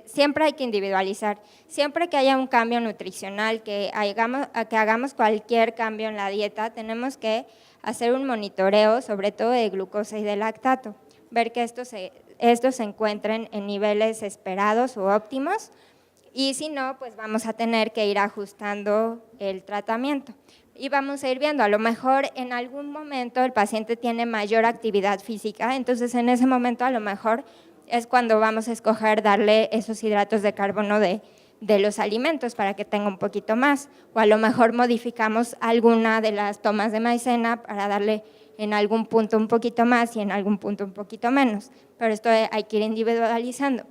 E: siempre hay que individualizar. Siempre que haya un cambio nutricional, que hagamos cualquier cambio en la dieta, tenemos que hacer un monitoreo, sobre todo de glucosa y de lactato, ver que estos se encuentren en niveles esperados o óptimos, y si no, pues vamos a tener que ir ajustando el tratamiento. Y vamos a ir viendo, a lo mejor en algún momento el paciente tiene mayor actividad física, entonces en ese momento a lo mejor es cuando vamos a escoger darle esos hidratos de carbono de los alimentos para que tenga un poquito más, o a lo mejor modificamos alguna de las tomas de maicena para darle en algún punto un poquito más y en algún punto un poquito menos, pero esto hay que ir individualizando.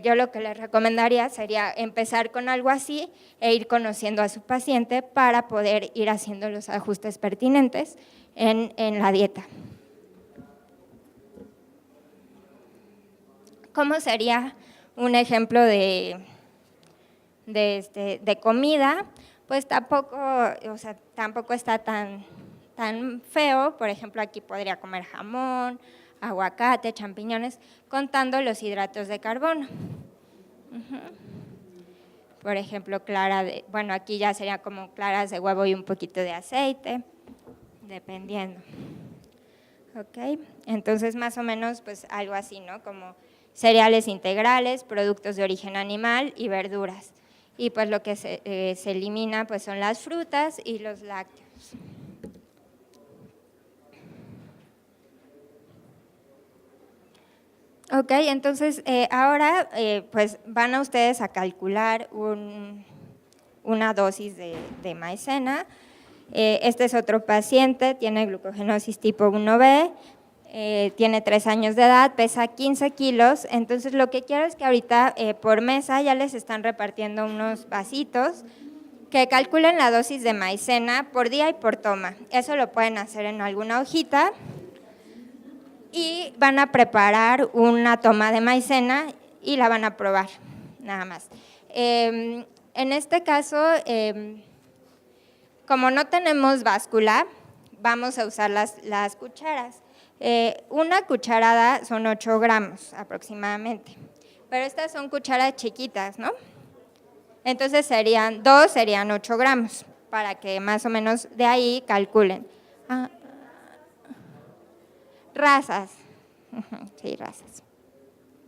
E: Yo lo que les recomendaría sería empezar con algo así e ir conociendo a su paciente para poder ir haciendo los ajustes pertinentes en la dieta. ¿Cómo sería un ejemplo de comida? Pues tampoco está tan feo. Por ejemplo, aquí podría comer jamón, aguacate, champiñones, contando los hidratos de carbono. Por ejemplo, aquí ya sería como claras de huevo y un poquito de aceite, dependiendo. ¿Ok? Entonces, más o menos, pues algo así, ¿no? Como cereales integrales, productos de origen animal y verduras. Y pues lo que se elimina pues son las frutas y los lácteos. Ok, entonces ahora pues van a ustedes a calcular una dosis de maicena. Este es otro paciente, tiene glucogenosis tipo 1B, tiene 3 años de edad, pesa 15 kilos, entonces lo que quiero es que ahorita por mesa ya les están repartiendo unos vasitos que calculen la dosis de maicena por día y por toma. Eso lo pueden hacer en alguna hojita. Y van a preparar una toma de maicena y la van a probar, nada más. En este caso, como no tenemos báscula, vamos a usar las cucharas. Una cucharada son 8 gramos aproximadamente, pero estas son cucharas chiquitas, ¿no? Entonces serían 8 gramos, para que más o menos de ahí calculen. Razas, sí, razas.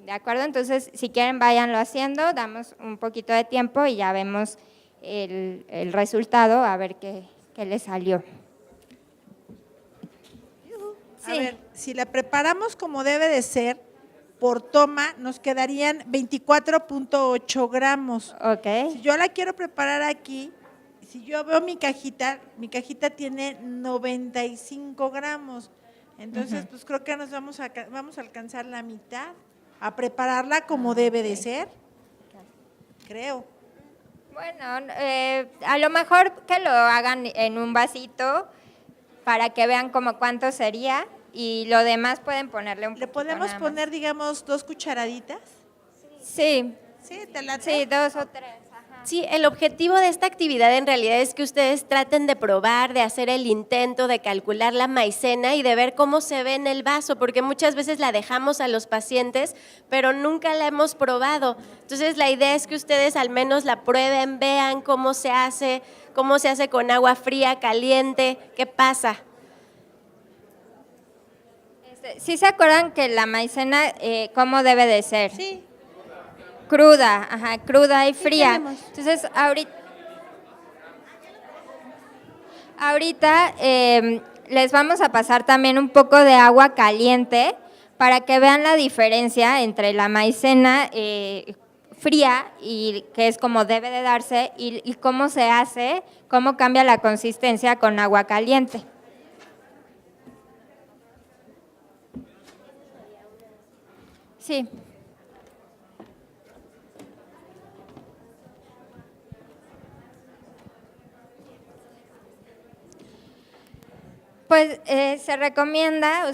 E: ¿De acuerdo? Entonces, si quieren, váyanlo haciendo, damos un poquito de tiempo y ya vemos el resultado, a ver qué les salió.
D: A ver, si la preparamos como debe de ser, por toma nos quedarían 24.8 gramos.
E: Ok.
D: Si yo la quiero preparar aquí, si yo veo mi cajita tiene 95 gramos. Entonces, pues creo que vamos a alcanzar la mitad, a prepararla como debe de ser, creo.
E: Bueno, a lo mejor que lo hagan en un vasito para que vean como cuánto sería y lo demás pueden ponerle un poquito.
D: ¿Le podemos
E: nada
D: poner,
E: más.
D: digamos, 2 cucharaditas?
E: Sí,
D: Sí, ¿te late?
E: sí, 2 o 3.
A: Sí, el objetivo de esta actividad en realidad es que ustedes traten de probar, de hacer el intento de calcular la maicena y de ver cómo se ve en el vaso, porque muchas veces la dejamos a los pacientes, pero nunca la hemos probado. Entonces la idea es que ustedes al menos la prueben, vean cómo se hace con agua fría, caliente, qué pasa.
E: ¿Sí se acuerdan que la maicena cómo debe de ser?
D: Sí.
E: Cruda, cruda y fría.
D: tenemos.
E: Entonces, ahorita les vamos a pasar también un poco de agua caliente para que vean la diferencia entre la maicena fría, y que es como debe de darse, y cómo se hace, cómo cambia la consistencia con agua caliente. Sí. Pues se recomienda,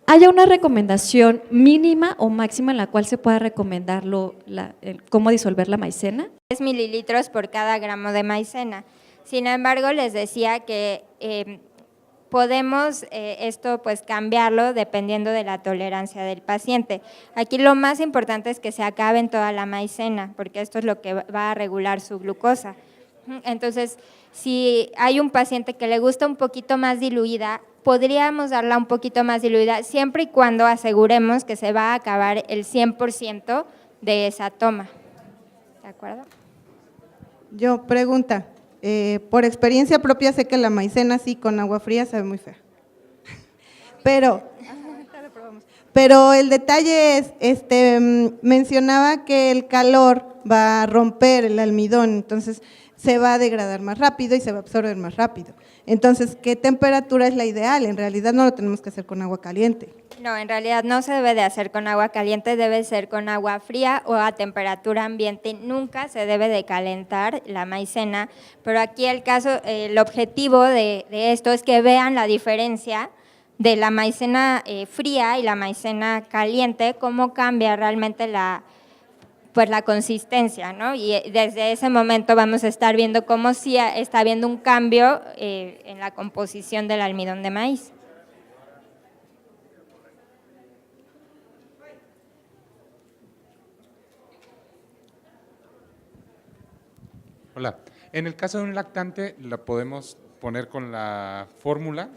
G: ¿Haya una recomendación mínima o máxima en la cual se pueda recomendar cómo disolver la maicena?
E: 3 mililitros por cada gramo de maicena. Sin embargo, les decía que podemos esto pues cambiarlo dependiendo de la tolerancia del paciente. Aquí lo más importante es que se acabe en toda la maicena, porque esto es lo que va a regular su glucosa. Entonces, si hay un paciente que le gusta un poquito más diluida, podríamos darla un poquito más diluida, siempre y cuando aseguremos que se va a acabar el 100% de esa toma. ¿De acuerdo?
H: Yo, pregunta, por experiencia propia sé que la maicena así con agua fría sabe muy fea. Pero el detalle es, mencionaba que el calor va a romper el almidón, entonces se va a degradar más rápido y se va a absorber más rápido. Entonces, ¿qué temperatura es la ideal? En realidad no lo tenemos que hacer con agua caliente.
E: No, en realidad no se debe de hacer con agua caliente, debe ser con agua fría o a temperatura ambiente. Nunca se debe de calentar la maicena, pero aquí el objetivo de esto es que vean la diferencia de la maicena fría y la maicena caliente, cómo cambia realmente la consistencia, ¿no? Y desde ese momento vamos a estar viendo cómo sí está habiendo un cambio en la composición del almidón de maíz.
F: Hola. En el caso de un lactante, ¿la podemos poner con la fórmula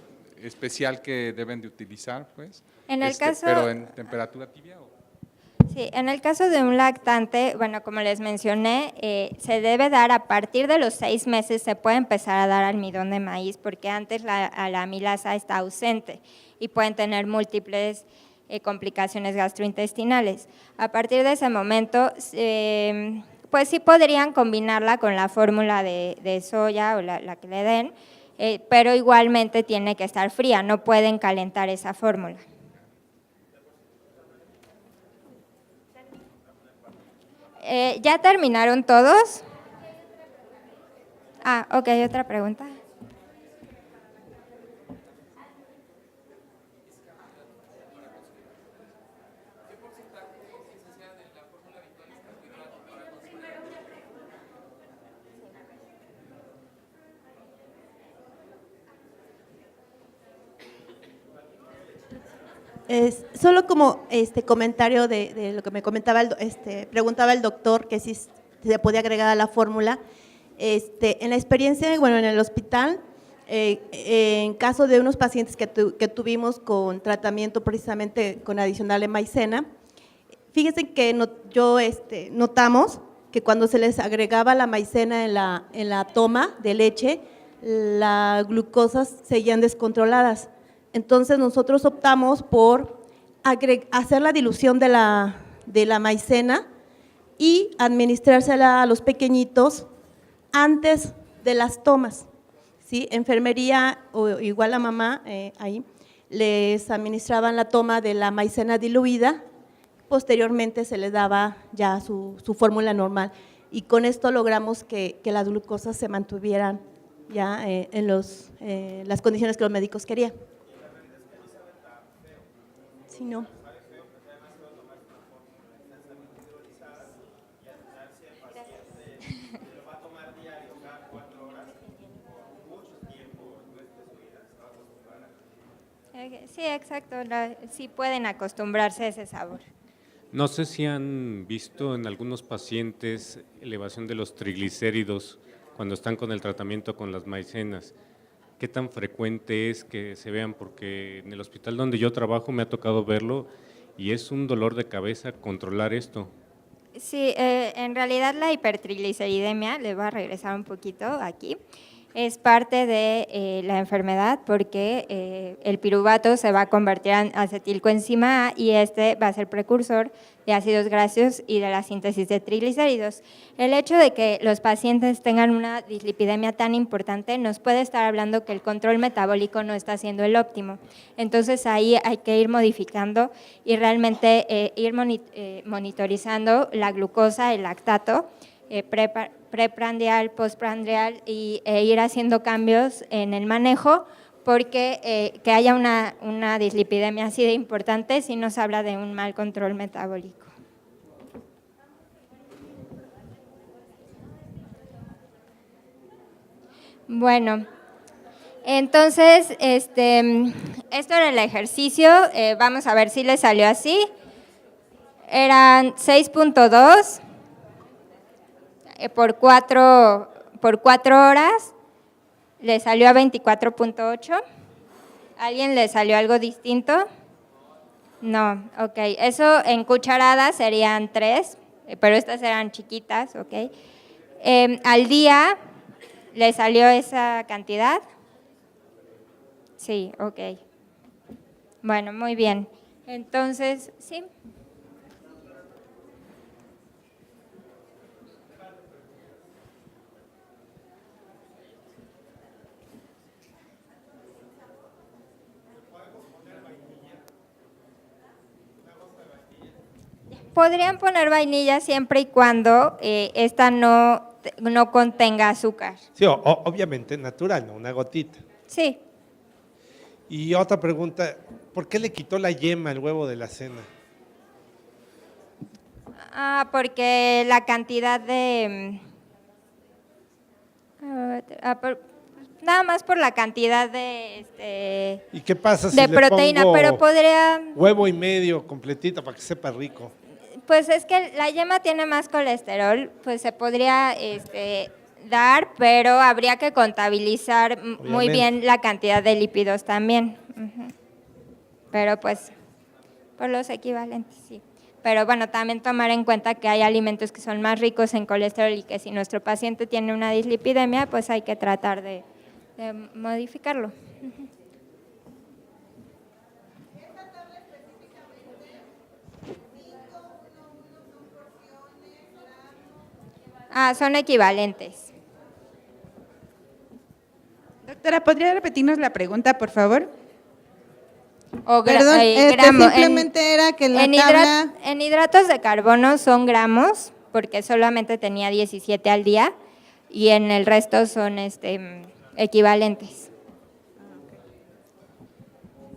F: especial que deben de utilizar, pues?
E: En el caso…
F: ¿Pero en temperatura tibia o?
E: Sí, en el caso de un lactante, bueno, como les mencioné, se debe dar a partir de los 6 meses, se puede empezar a dar almidón de maíz, porque antes la amilasa está ausente y pueden tener múltiples complicaciones gastrointestinales. A partir de ese momento, pues sí podrían combinarla con la fórmula de soya o la que le den, pero igualmente tiene que estar fría, no pueden calentar esa fórmula. ¿Ya terminaron todos? Ah, ok, otra pregunta.
I: Solo como comentario de lo que me comentaba, preguntaba el doctor que si se podía agregar a la fórmula. En la experiencia, bueno, en el hospital, en caso de unos pacientes que tuvimos con tratamiento precisamente con adicional de maicena, fíjense que notamos que cuando se les agregaba la maicena en la toma de leche, las glucosas seguían descontroladas. Entonces nosotros optamos por hacer la dilución de la maicena y administrársela a los pequeñitos antes de las tomas, ¿sí? Enfermería o igual la mamá ahí les administraban la toma de la maicena diluida, posteriormente se les daba ya su fórmula normal y con esto logramos que las glucosas se mantuvieran ya en las condiciones que los médicos querían. Sí, no.
E: Sí, exacto, sí pueden acostumbrarse a ese sabor.
J: No sé si han visto en algunos pacientes elevación de los triglicéridos cuando están con el tratamiento con las maicenas. ¿Qué tan frecuente es que se vean? Porque en el hospital donde yo trabajo me ha tocado verlo y es un dolor de cabeza controlar esto.
E: Sí, en realidad la hipertrigliceridemia, le voy a regresar un poquito aquí, es parte de la enfermedad porque el piruvato se va a convertir en acetilcoenzima A y este va a ser precursor de ácidos grasos y de la síntesis de triglicéridos. El hecho de que los pacientes tengan una dislipidemia tan importante nos puede estar hablando que el control metabólico no está siendo el óptimo. Entonces ahí hay que ir modificando y realmente ir monitorizando la glucosa, el lactato, preprandial, postprandial e ir haciendo cambios en el manejo porque que haya una dislipidemia así de importante si nos habla de un mal control metabólico. Bueno, Entonces, esto era el ejercicio, vamos a ver si le salió así. Eran 6.2 por 4 horas, le salió a 24.8. ¿A alguien le salió algo distinto? No, ok. Eso en cucharadas serían 3, pero estas eran chiquitas, ok. ¿Al día le salió esa cantidad? Sí, ok. Bueno, muy bien. Entonces, sí. Podrían poner vainilla siempre y cuando esta no contenga azúcar.
C: Sí, obviamente natural, ¿no? Una gotita.
E: Sí.
C: Y otra pregunta, ¿por qué le quitó la yema al huevo de la cena?
E: Porque la cantidad de… nada más por la cantidad de…
C: ¿Y qué pasa si
E: de
C: le
E: proteína,
C: pongo
E: pero podría…
C: huevo y medio completita para que sepa rico?
E: Pues es que la yema tiene más colesterol, pues se podría dar, pero habría que contabilizar muy
C: Obviamente.
E: bien la cantidad de lípidos también. Ujú. Pero pues, por los equivalentes, sí. Pero bueno, también tomar en cuenta que hay alimentos que son más ricos en colesterol y que si nuestro paciente tiene una dislipidemia, pues hay que tratar de modificarlo. Ujú. Son equivalentes.
K: Doctora, ¿podría repetirnos la pregunta, por favor?
H: Perdón, simplemente era que la tabla…
E: En hidratos de carbono son gramos, porque solamente tenía 17 al día, y en el resto son equivalentes.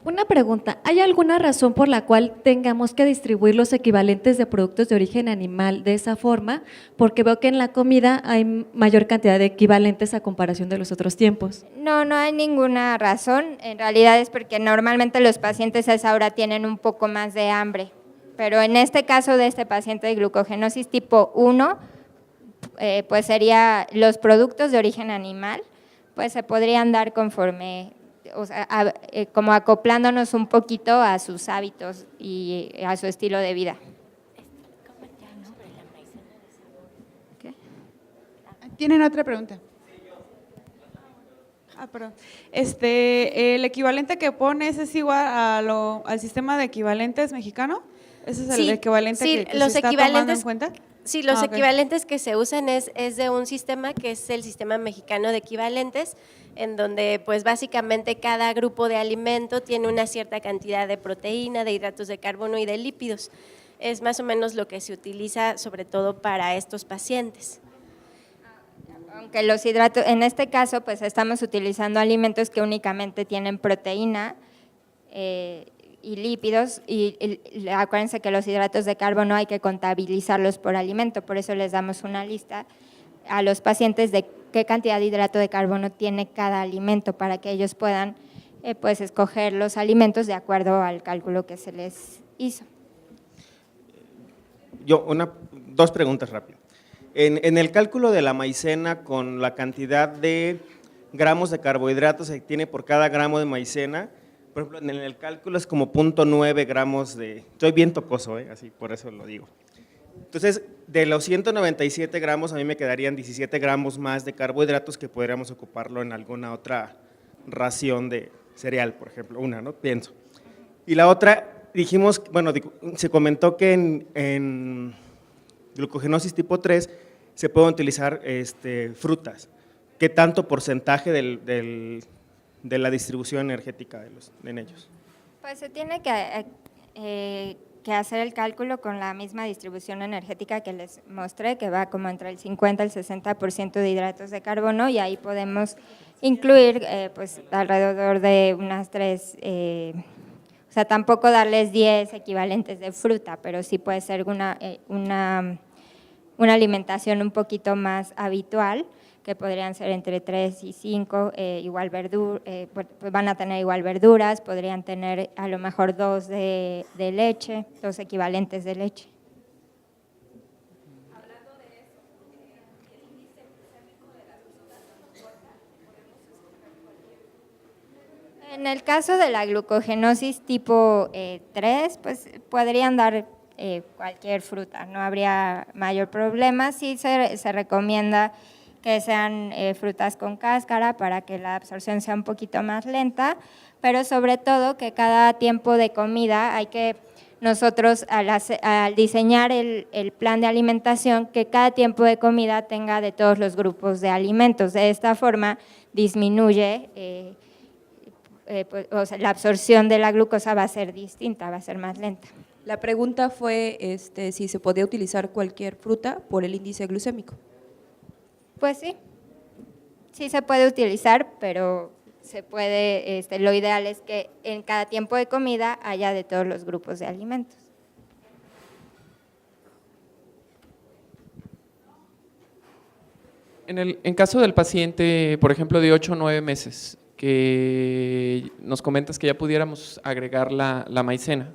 G: Una pregunta, ¿hay alguna razón por la cual tengamos que distribuir los equivalentes de productos de origen animal de esa forma? Porque veo que en la comida hay mayor cantidad de equivalentes a comparación de los otros tiempos.
E: No hay ninguna razón. En realidad es porque normalmente los pacientes a esa hora tienen un poco más de hambre. Pero en este caso de este paciente de glucogenosis tipo 1, pues sería los productos de origen animal, pues se podrían dar conforme… O sea, como acoplándonos un poquito a sus hábitos y a su estilo de vida.
K: ¿Tienen otra pregunta? Perdón. ¿El equivalente que pones es igual al sistema de equivalentes mexicano? ¿Ese es el equivalente que se está tomando en cuenta?
A: Sí, los equivalentes que se usan es de un sistema que es el Sistema Mexicano de Equivalentes, en donde pues básicamente cada grupo de alimento tiene una cierta cantidad de proteína, de hidratos de carbono y de lípidos. Es más o menos lo que se utiliza sobre todo para estos pacientes.
E: Aunque los hidratos, en este caso pues estamos utilizando alimentos que únicamente tienen proteína y lípidos, y acuérdense que los hidratos de carbono hay que contabilizarlos por alimento, por eso les damos una lista a los pacientes de qué cantidad de hidrato de carbono tiene cada alimento para que ellos puedan pues escoger los alimentos de acuerdo al cálculo que se les hizo.
L: Dos preguntas rápidas. En el cálculo de la maicena con la cantidad de gramos de carbohidratos que tiene por cada gramo de maicena, por ejemplo, en el cálculo es como 0.9 gramos de… Estoy bien tocoso, así por eso lo digo. Entonces, de los 197 gramos, a mí me quedarían 17 gramos más de carbohidratos que podríamos ocuparlo en alguna otra ración de cereal, por ejemplo, ¿no? Pienso. Y la otra, dijimos, bueno, se comentó que en glucogenosis tipo 3 se pueden utilizar frutas. ¿Qué tanto porcentaje de la distribución energética en ellos?
E: Pues se tiene que hacer el cálculo con la misma distribución energética que les mostré, que va como entre el 50 y el 60% de hidratos de carbono, y ahí podemos incluir pues alrededor de unas 3, o sea, tampoco darles 10 equivalentes de fruta, pero sí puede ser una alimentación un poquito más habitual, que podrían ser entre 3 y 5, igual pues van a tener igual verduras, podrían tener a lo mejor 2 de leche, 2 equivalentes de leche. En el caso de la glucogenosis tipo 3, pues podrían dar cualquier fruta, no habría mayor problema. Sí se recomienda que sean frutas con cáscara para que la absorción sea un poquito más lenta, pero sobre todo que cada tiempo de comida hay que nosotros al diseñar el plan de alimentación, que cada tiempo de comida tenga de todos los grupos de alimentos. De esta forma disminuye o sea, la absorción de la glucosa va a ser distinta, va a ser más lenta.
M: La pregunta fue si se podía utilizar cualquier fruta por el índice glucémico.
E: Pues sí, sí se puede utilizar, pero se puede, lo ideal es que en cada tiempo de comida haya de todos los grupos de alimentos.
N: En caso del paciente, por ejemplo, de 8 o 9 meses, que nos comentas que ya pudiéramos agregar la maicena,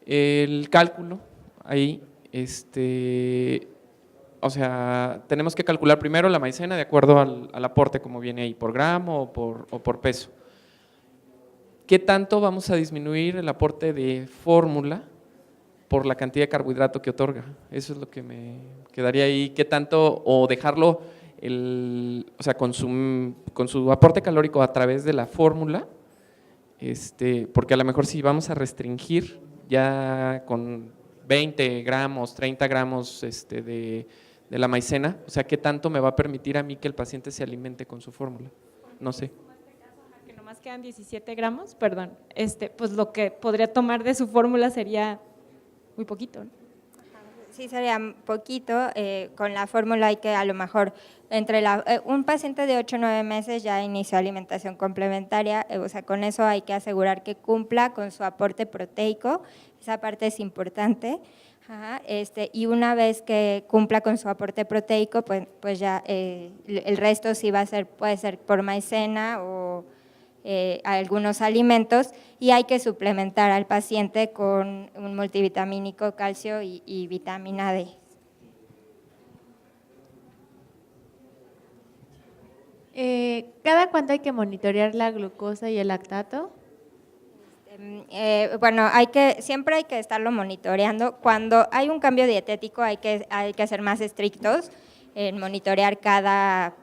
N: el cálculo ahí, o sea, tenemos que calcular primero la maicena de acuerdo al aporte como viene ahí, por gramo o por peso. ¿Qué tanto vamos a disminuir el aporte de fórmula por la cantidad de carbohidrato que otorga? Eso es lo que me quedaría ahí. ¿Qué tanto o dejarlo o sea, con su aporte calórico a través de la fórmula? Porque a lo mejor si vamos a restringir ya con 20 gramos, 30 gramos de la maicena, o sea, ¿qué tanto me va a permitir a mí que el paciente se alimente con su fórmula? No sé.
O: Que nomás quedan 17 gramos, perdón, pues lo que podría tomar de su fórmula sería muy poquito, ¿no?
E: Sí, sería poquito. Con la fórmula hay que a lo mejor, un paciente de 8 o 9 meses ya inició alimentación complementaria, o sea, con eso hay que asegurar que cumpla con su aporte proteico, esa parte es importante. Ajá, y una vez que cumpla con su aporte proteico, pues ya el resto sí puede ser por maicena o algunos alimentos, y hay que suplementar al paciente con un multivitamínico, calcio y vitamina D.
P: ¿Cada cuánto hay que monitorear la glucosa y el lactato?
E: Bueno, siempre hay que estarlo monitoreando. Cuando hay un cambio dietético hay que ser más estrictos en monitorear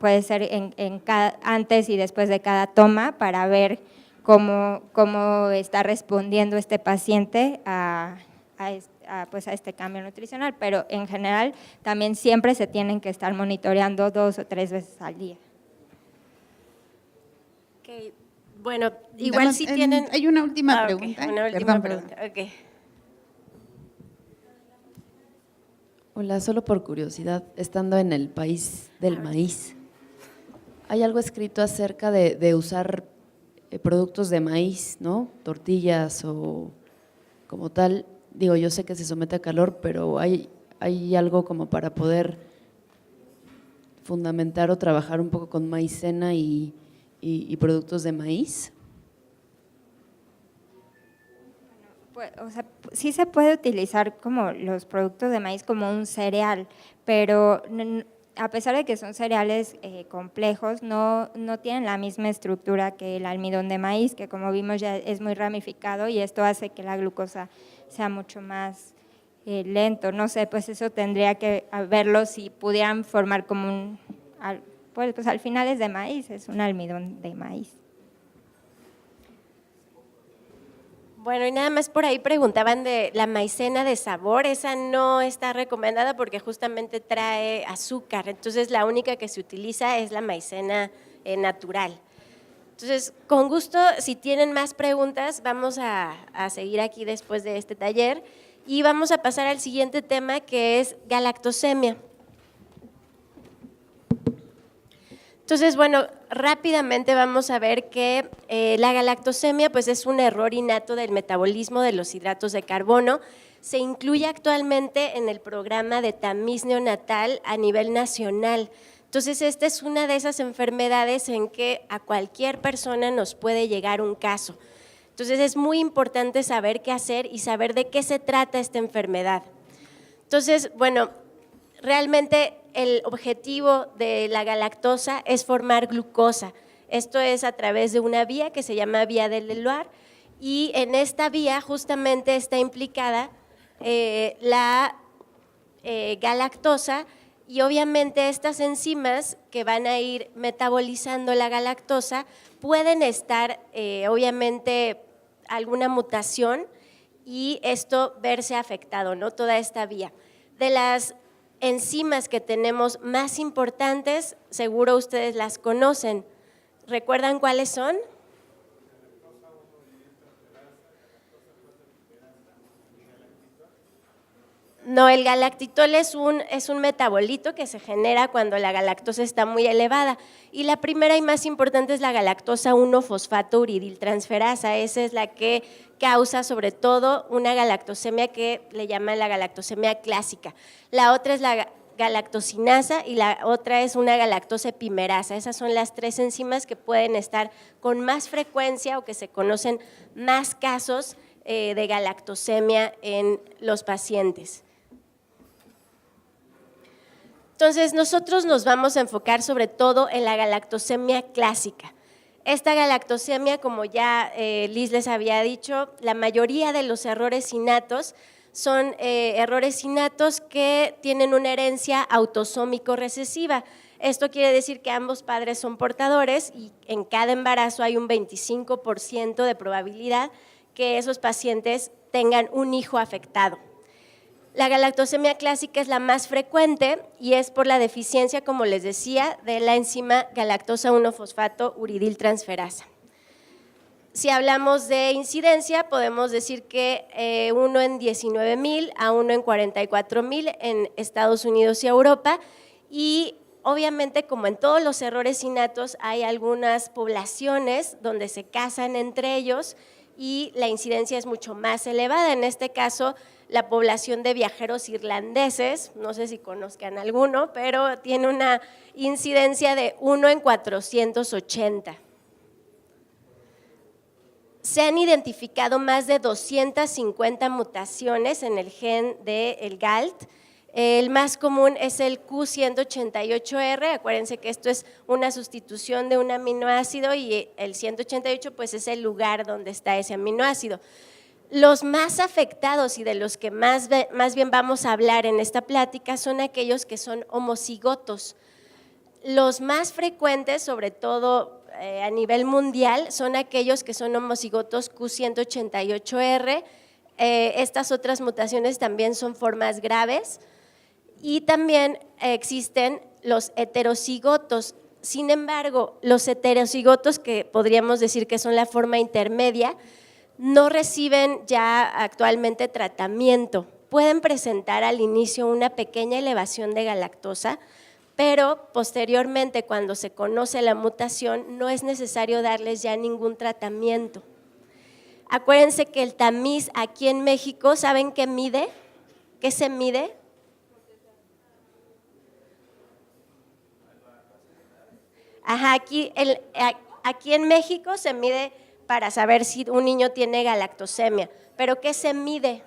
E: puede ser antes y después de cada toma, para ver cómo está respondiendo este paciente a este cambio nutricional, pero en general también siempre se tienen que estar monitoreando 2 o 3 veces al día.
A: Okay. Bueno, igual si tienen…
Q: Hay una última pregunta.
A: Una última pregunta, ok.
R: Hola, solo por curiosidad, estando en el país del maíz, ¿hay algo escrito acerca de usar productos de maíz, ¿no? Tortillas o como tal? Digo, yo sé que se somete a calor, pero ¿hay algo como para poder fundamentar o trabajar un poco con maicena y productos de maíz?
E: Pues, o sea, sí se puede utilizar como los productos de maíz como un cereal, pero a pesar de que son cereales complejos, no tienen la misma estructura que el almidón de maíz, que como vimos ya es muy ramificado, y esto hace que la glucosa sea mucho más lento. No sé, pues eso tendría que verlo si pudieran formar como pues al final es de maíz, es un almidón de maíz.
A: Bueno, y nada más por ahí preguntaban de la maicena de sabor, esa no está recomendada porque justamente trae azúcar, entonces la única que se utiliza es la maicena natural. Entonces, con gusto, si tienen más preguntas, vamos a seguir aquí después de este taller y vamos a pasar al siguiente tema, que es galactosemia. Entonces, bueno, rápidamente vamos a ver que la galactosemia pues es un error innato del metabolismo de los hidratos de carbono. Se incluye actualmente en el programa de tamiz neonatal a nivel nacional. Entonces, esta es una de esas enfermedades en que a cualquier persona nos puede llegar un caso. Entonces, es muy importante saber qué hacer y saber de qué se trata esta enfermedad. Entonces, bueno, realmente el objetivo de la galactosa es formar glucosa. Esto es a través de una vía que se llama vía de Lenoir, y en esta vía justamente está implicada la galactosa, y obviamente estas enzimas que van a ir metabolizando la galactosa pueden estar obviamente alguna mutación y esto verse afectado, ¿no? Toda esta vía. De las enzimas que tenemos más importantes, seguro ustedes las conocen. ¿Recuerdan cuáles son? No, el galactitol es un metabolito que se genera cuando la galactosa está muy elevada, y la primera y más importante es la galactosa 1-fosfato-uridiltransferasa. Esa es la que causa sobre todo una galactosemia que le llaman la galactosemia clásica. La otra es la galactosinasa y la otra es una galactosa epimerasa. Esas son las tres enzimas que pueden estar con más frecuencia o que se conocen más casos de galactosemia en los pacientes. Entonces, nosotros nos vamos a enfocar sobre todo en la galactosemia clásica. Esta galactosemia, como ya Liz les había dicho, la mayoría de los errores innatos son errores innatos que tienen una herencia autosómico recesiva. Esto quiere decir que ambos padres son portadores y en cada embarazo hay un 25% de probabilidad que esos pacientes tengan un hijo afectado. La galactosemia clásica es la más frecuente y es por la deficiencia, como les decía, de la enzima galactosa 1-fosfato-uridiltransferasa. Si hablamos de incidencia, podemos decir que 1 en 19,000 a 1 en 44,000 en Estados Unidos y Europa, y obviamente, como en todos los errores innatos, hay algunas poblaciones donde se casan entre ellos y la incidencia es mucho más elevada. En este caso, la población de viajeros irlandeses, no sé si conozcan alguno, pero tiene una incidencia de 1 en 480. Se han identificado más de 250 mutaciones en el gen del GALT. El más común es el Q188R, acuérdense que esto es una sustitución de un aminoácido y el 188 pues es el lugar donde está ese aminoácido. Los más afectados y de los que más bien vamos a hablar en esta plática son aquellos que son homocigotos. Los más frecuentes, sobre todo a nivel mundial, son aquellos que son homocigotos Q188R. Estas otras mutaciones también son formas graves. Y también existen los heterocigotos. Sin embargo, los heterocigotos, que podríamos decir que son la forma intermedia, no reciben ya actualmente tratamiento. Pueden presentar al inicio una pequeña elevación de galactosa, pero posteriormente, cuando se conoce la mutación, no es necesario darles ya ningún tratamiento. Acuérdense que el tamiz aquí en México, ¿saben qué mide? ¿Qué se mide? Ajá, aquí en México se mide para saber si un niño tiene galactosemia, pero ¿qué se mide?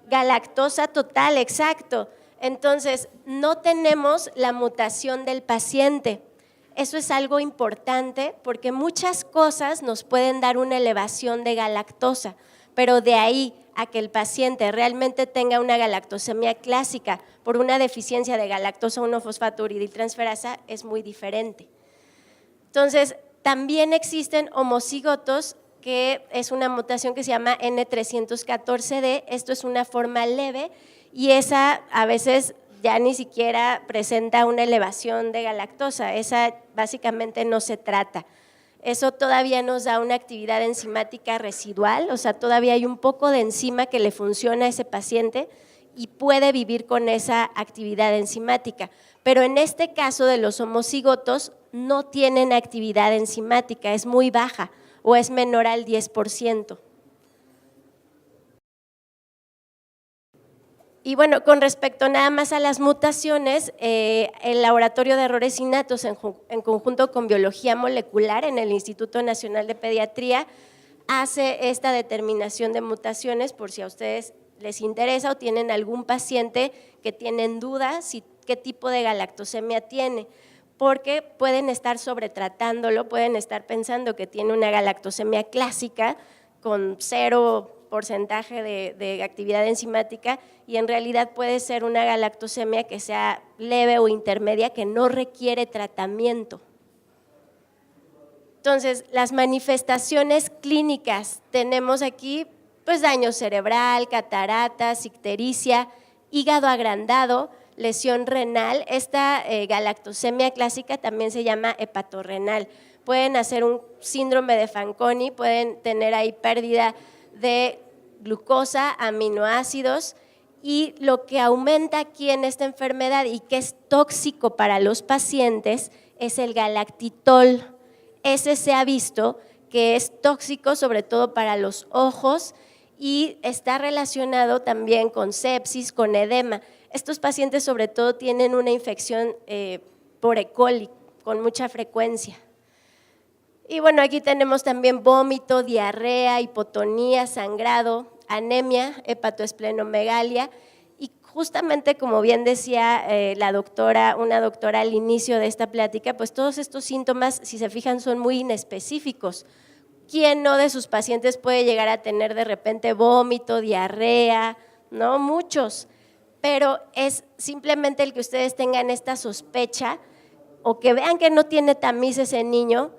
A: Galactosa total, exacto. Entonces, no tenemos la mutación del paciente. Eso es algo importante porque muchas cosas nos pueden dar una elevación de galactosa, pero de ahí a que el paciente realmente tenga una galactosemia clásica por una deficiencia de galactosa 1-fosfato-uridiltransferasa es muy diferente. Entonces, también existen homocigotos, que es una mutación que se llama N314D, esto es una forma leve y esa a veces ya ni siquiera presenta una elevación de galactosa, esa básicamente no se trata. Eso todavía nos da una actividad enzimática residual, o sea, todavía hay un poco de enzima que le funciona a ese paciente y puede vivir con esa actividad enzimática. Pero en este caso de los homocigotos no tienen actividad enzimática, es muy baja o es menor al 10%. Y bueno, con respecto nada más a las mutaciones, el Laboratorio de Errores Innatos en conjunto con Biología Molecular en el Instituto Nacional de Pediatría hace esta determinación de mutaciones por si a ustedes les interesa o tienen algún paciente que tienen dudas qué tipo de galactosemia tiene, porque pueden estar sobretratándolo, pueden estar pensando que tiene una galactosemia clásica con 0% de actividad enzimática y en realidad puede ser una galactosemia que sea leve o intermedia que no requiere tratamiento. Entonces, las manifestaciones clínicas, tenemos aquí pues daño cerebral, cataratas, ictericia, hígado agrandado, lesión renal. Esta galactosemia clásica también se llama hepatorrenal. Pueden hacer un síndrome de Fanconi, pueden tener ahí pérdida de glucosa, aminoácidos, y lo que aumenta aquí en esta enfermedad y que es tóxico para los pacientes es el galactitol. Ese se ha visto que es tóxico sobre todo para los ojos y está relacionado también con sepsis, con edema. Estos pacientes sobre todo tienen una infección por E. coli con mucha frecuencia. Y bueno, aquí tenemos también vómito, diarrea, hipotonía, sangrado, anemia, hepatoesplenomegalia y justamente como bien decía una doctora al inicio de esta plática, pues todos estos síntomas, si se fijan, son muy inespecíficos. ¿Quién no de sus pacientes puede llegar a tener de repente vómito, diarrea? No, muchos, pero es simplemente el que ustedes tengan esta sospecha o que vean que no tiene tamiz ese niño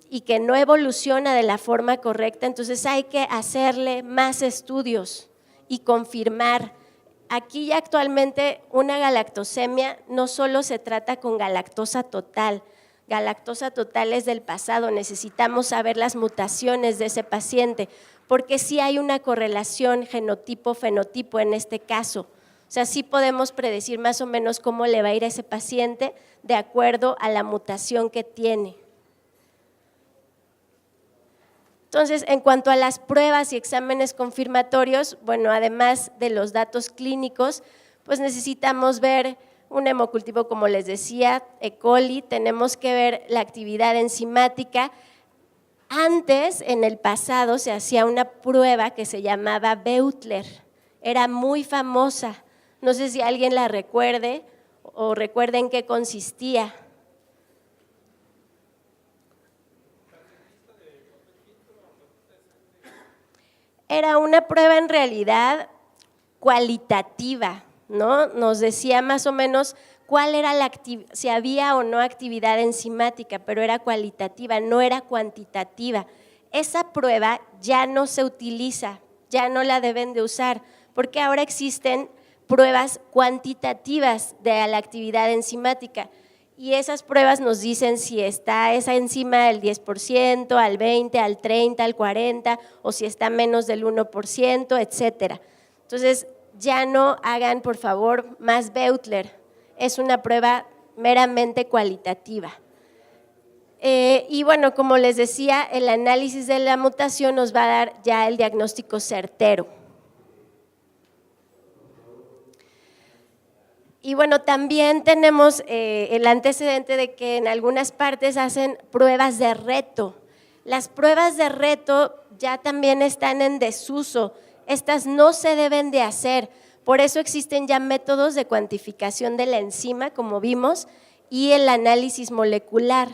A: y que no evoluciona de la forma correcta, entonces hay que hacerle más estudios y confirmar. Aquí ya actualmente una galactosemia no solo se trata con galactosa total es del pasado, necesitamos saber las mutaciones de ese paciente, porque sí hay una correlación genotipo-fenotipo en este caso. O sea, sí podemos predecir más o menos cómo le va a ir a ese paciente de acuerdo a la mutación que tiene. Entonces, en cuanto a las pruebas y exámenes confirmatorios, bueno, además de los datos clínicos, pues necesitamos ver un hemocultivo, como les decía, E. coli, tenemos que ver la actividad enzimática. Antes, en el pasado, se hacía una prueba que se llamaba Beutler, era muy famosa, no sé si alguien la recuerde o recuerda en qué consistía. Era una prueba en realidad cualitativa, ¿no? Nos decía más o menos cuál era si había o no actividad enzimática, pero era cualitativa, no era cuantitativa. Esa prueba ya no se utiliza, ya no la deben de usar, porque ahora existen pruebas cuantitativas de la actividad enzimática y esas pruebas nos dicen si está esa enzima al 10%, al 20%, al 30%, al 40% o si está menos del 1%, etcétera. Entonces, ya no hagan, por favor, más Beutler, es una prueba meramente cualitativa. Y bueno, como les decía, el análisis de la mutación nos va a dar ya el diagnóstico certero. Y bueno, también tenemos el antecedente de que en algunas partes hacen pruebas de reto. Las pruebas de reto ya también están en desuso, estas no se deben de hacer, por eso existen ya métodos de cuantificación de la enzima, como vimos, y el análisis molecular.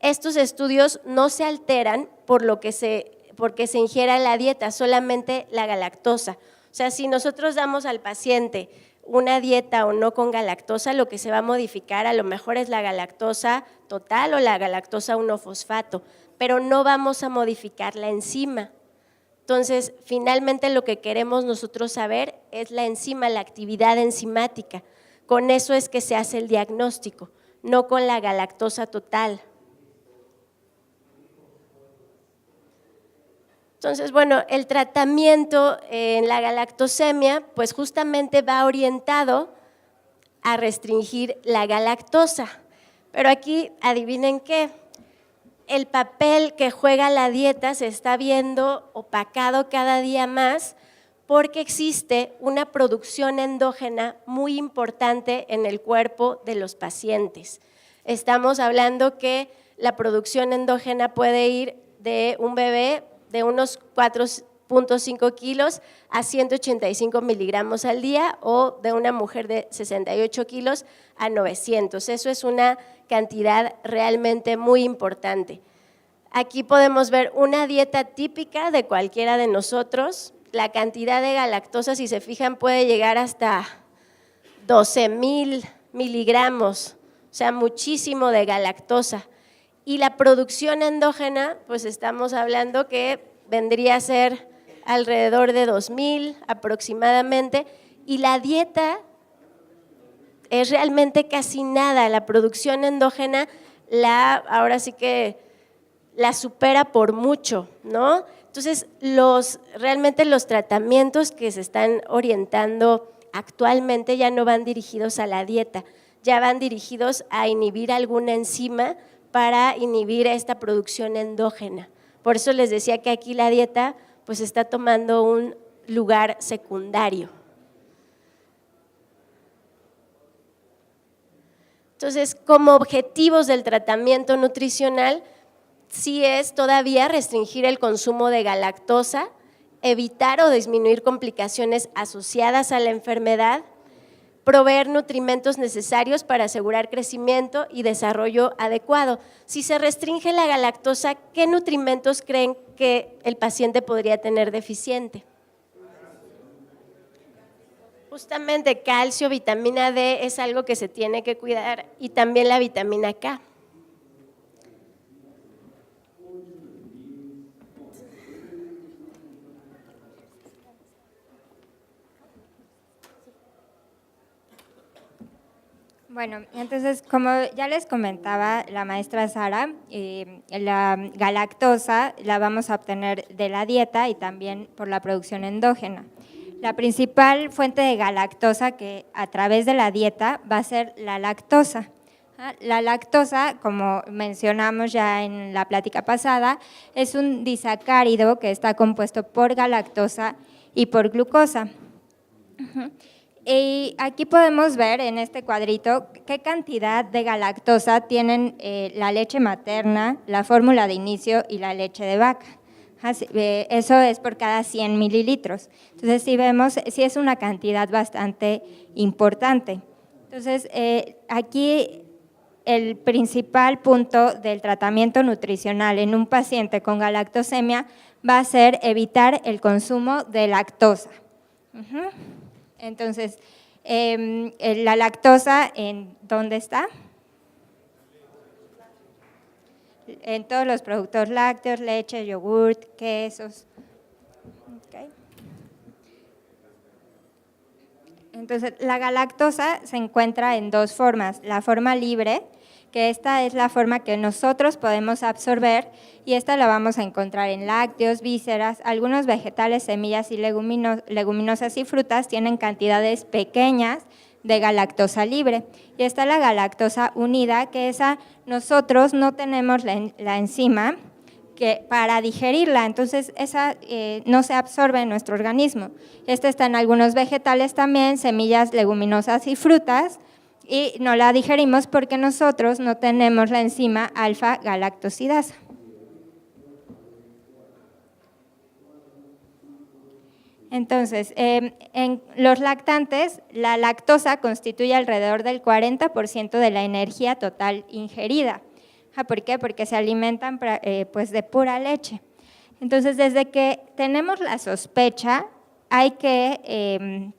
A: Estos estudios no se alteran porque se ingiera la dieta, solamente la galactosa. O sea, si nosotros damos al paciente una dieta o no con galactosa, lo que se va a modificar a lo mejor es la galactosa total o la galactosa 1-fosfato, pero no vamos a modificar la enzima. Entonces, finalmente lo que queremos nosotros saber es la enzima, la actividad enzimática. Con eso es que se hace el diagnóstico, no con la galactosa total. Entonces, bueno, el tratamiento en la galactosemia, pues justamente va orientado a restringir la galactosa. Pero aquí, adivinen qué, el papel que juega la dieta se está viendo opacado cada día más porque existe una producción endógena muy importante en el cuerpo de los pacientes. Estamos hablando que la producción endógena puede ir de un bebé de unos 4.5 kilos a 185 miligramos al día o de una mujer de 68 kilos a 900. Eso es una cantidad realmente muy importante. Aquí podemos ver una dieta típica de cualquiera de nosotros. La cantidad de galactosa, si se fijan, puede llegar hasta 12,000 miligramos, o sea, muchísimo de galactosa. Y la producción endógena, pues estamos hablando que vendría a ser alrededor de 2,000 aproximadamente, y la dieta es realmente casi nada. La producción endógena ahora sí que la supera por mucho, ¿no? Entonces, realmente los tratamientos que se están orientando actualmente ya no van dirigidos a la dieta, ya van dirigidos a inhibir alguna enzima para inhibir esta producción endógena. Por eso les decía que aquí la dieta pues está tomando un lugar secundario. Entonces, como objetivos del tratamiento nutricional, sí es todavía restringir el consumo de galactosa, evitar o disminuir complicaciones asociadas a la enfermedad, proveer nutrimentos necesarios para asegurar crecimiento y desarrollo adecuado. Si se restringe la galactosa, ¿qué nutrimentos creen que el paciente podría tener deficiente? Justamente calcio, vitamina D es algo que se tiene que cuidar y también la vitamina K.
E: Bueno, entonces, como ya les comentaba la maestra Sara, la galactosa la vamos a obtener de la dieta y también por la producción endógena. La principal fuente de galactosa que a través de la dieta va a ser la lactosa. La lactosa, como mencionamos ya en la plática pasada, es un disacárido que está compuesto por galactosa y por glucosa. Y aquí podemos ver en este cuadrito qué cantidad de galactosa tienen la leche materna, la fórmula de inicio y la leche de vaca. Eso es por cada 100 mililitros. Entonces, si vemos, sí es una cantidad bastante importante. Entonces, aquí el principal punto del tratamiento nutricional en un paciente con galactosemia va a ser evitar el consumo de lactosa. Entonces, la lactosa, ¿en dónde está? En todos los productos lácteos, leche, yogurt, quesos. Okay. Entonces, la galactosa se encuentra en dos formas. La forma libre, que esta es la forma que nosotros podemos absorber, y esta la vamos a encontrar en lácteos, vísceras, algunos vegetales, semillas y leguminosas y frutas tienen cantidades pequeñas de galactosa libre. Y está la galactosa unida, que esa nosotros no tenemos la enzima para digerirla, entonces esa no se absorbe en nuestro organismo. Esta está en algunos vegetales también, semillas, leguminosas y frutas, y no la digerimos porque nosotros no tenemos la enzima alfa-galactosidasa. Entonces, en los lactantes, la lactosa constituye alrededor del 40% de la energía total ingerida. ¿Por qué? Porque se alimentan pues de pura leche. Entonces, desde que tenemos la sospecha, hay que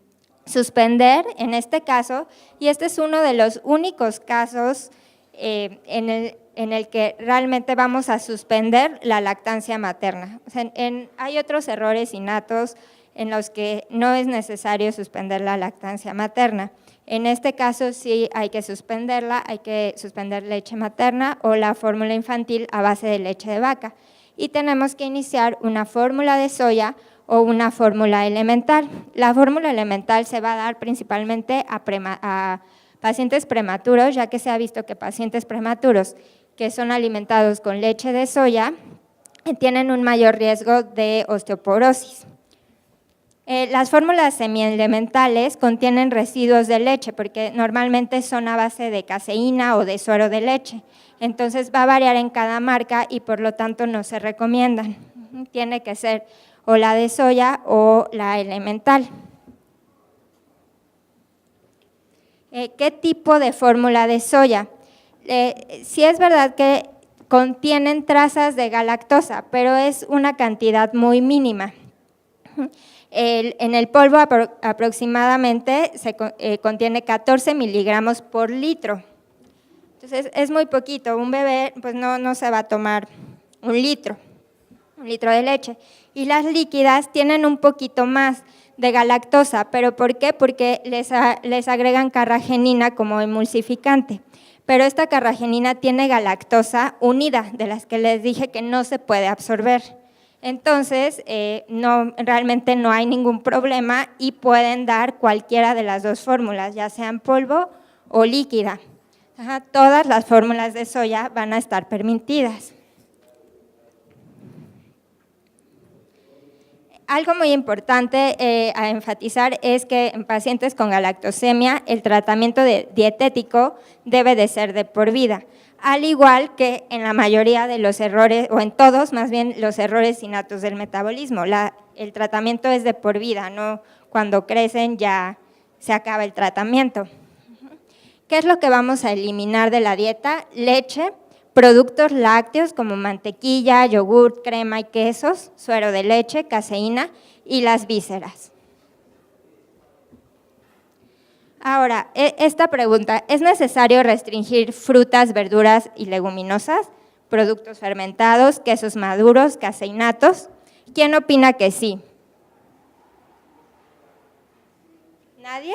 E: suspender en este caso, y este es uno de los únicos casos en el que realmente vamos a suspender la lactancia materna. O sea, hay otros errores innatos en los que no es necesario suspender la lactancia materna. En este caso sí hay que suspenderla, hay que suspender leche materna o la fórmula infantil a base de leche de vaca. Y tenemos que iniciar una fórmula de soya o una fórmula elemental. La fórmula elemental se va a dar principalmente a pacientes prematuros, ya que se ha visto que pacientes prematuros que son alimentados con leche de soya tienen un mayor riesgo de osteoporosis. Las fórmulas semielementales contienen residuos de leche porque normalmente son a base de caseína o de suero de leche. Entonces va a variar en cada marca y por lo tanto no se recomiendan. Tiene que ser o la de soya o la elemental. ¿Qué tipo de fórmula de soya? Sí es verdad que contienen trazas de galactosa, pero es una cantidad muy mínima. En el polvo aproximadamente se contiene 14 miligramos por litro. Entonces es muy poquito, un bebé pues no se va a tomar un litro de leche. Y las líquidas tienen un poquito más de galactosa, ¿pero por qué? Porque les agregan carragenina como emulsificante. Pero esta carragenina tiene galactosa unida, de las que les dije que no se puede absorber. Entonces, realmente no hay ningún problema y pueden dar cualquiera de las dos fórmulas, ya sean polvo o líquida. Todas las fórmulas de soya van a estar permitidas. Algo muy importante a enfatizar es que en pacientes con galactosemia el tratamiento dietético debe de ser de por vida, al igual que en la mayoría de los errores, o en todos más bien, los errores innatos del metabolismo. El tratamiento es de por vida, no cuando crecen ya se acaba el tratamiento. ¿Qué es lo que vamos a eliminar de la dieta? Leche, productos lácteos como mantequilla, yogur, crema y quesos, suero de leche, caseína y las vísceras. Ahora, esta pregunta, ¿es necesario restringir frutas, verduras y leguminosas, productos fermentados, quesos maduros, caseinatos? ¿Quién opina que sí? ¿Nadie?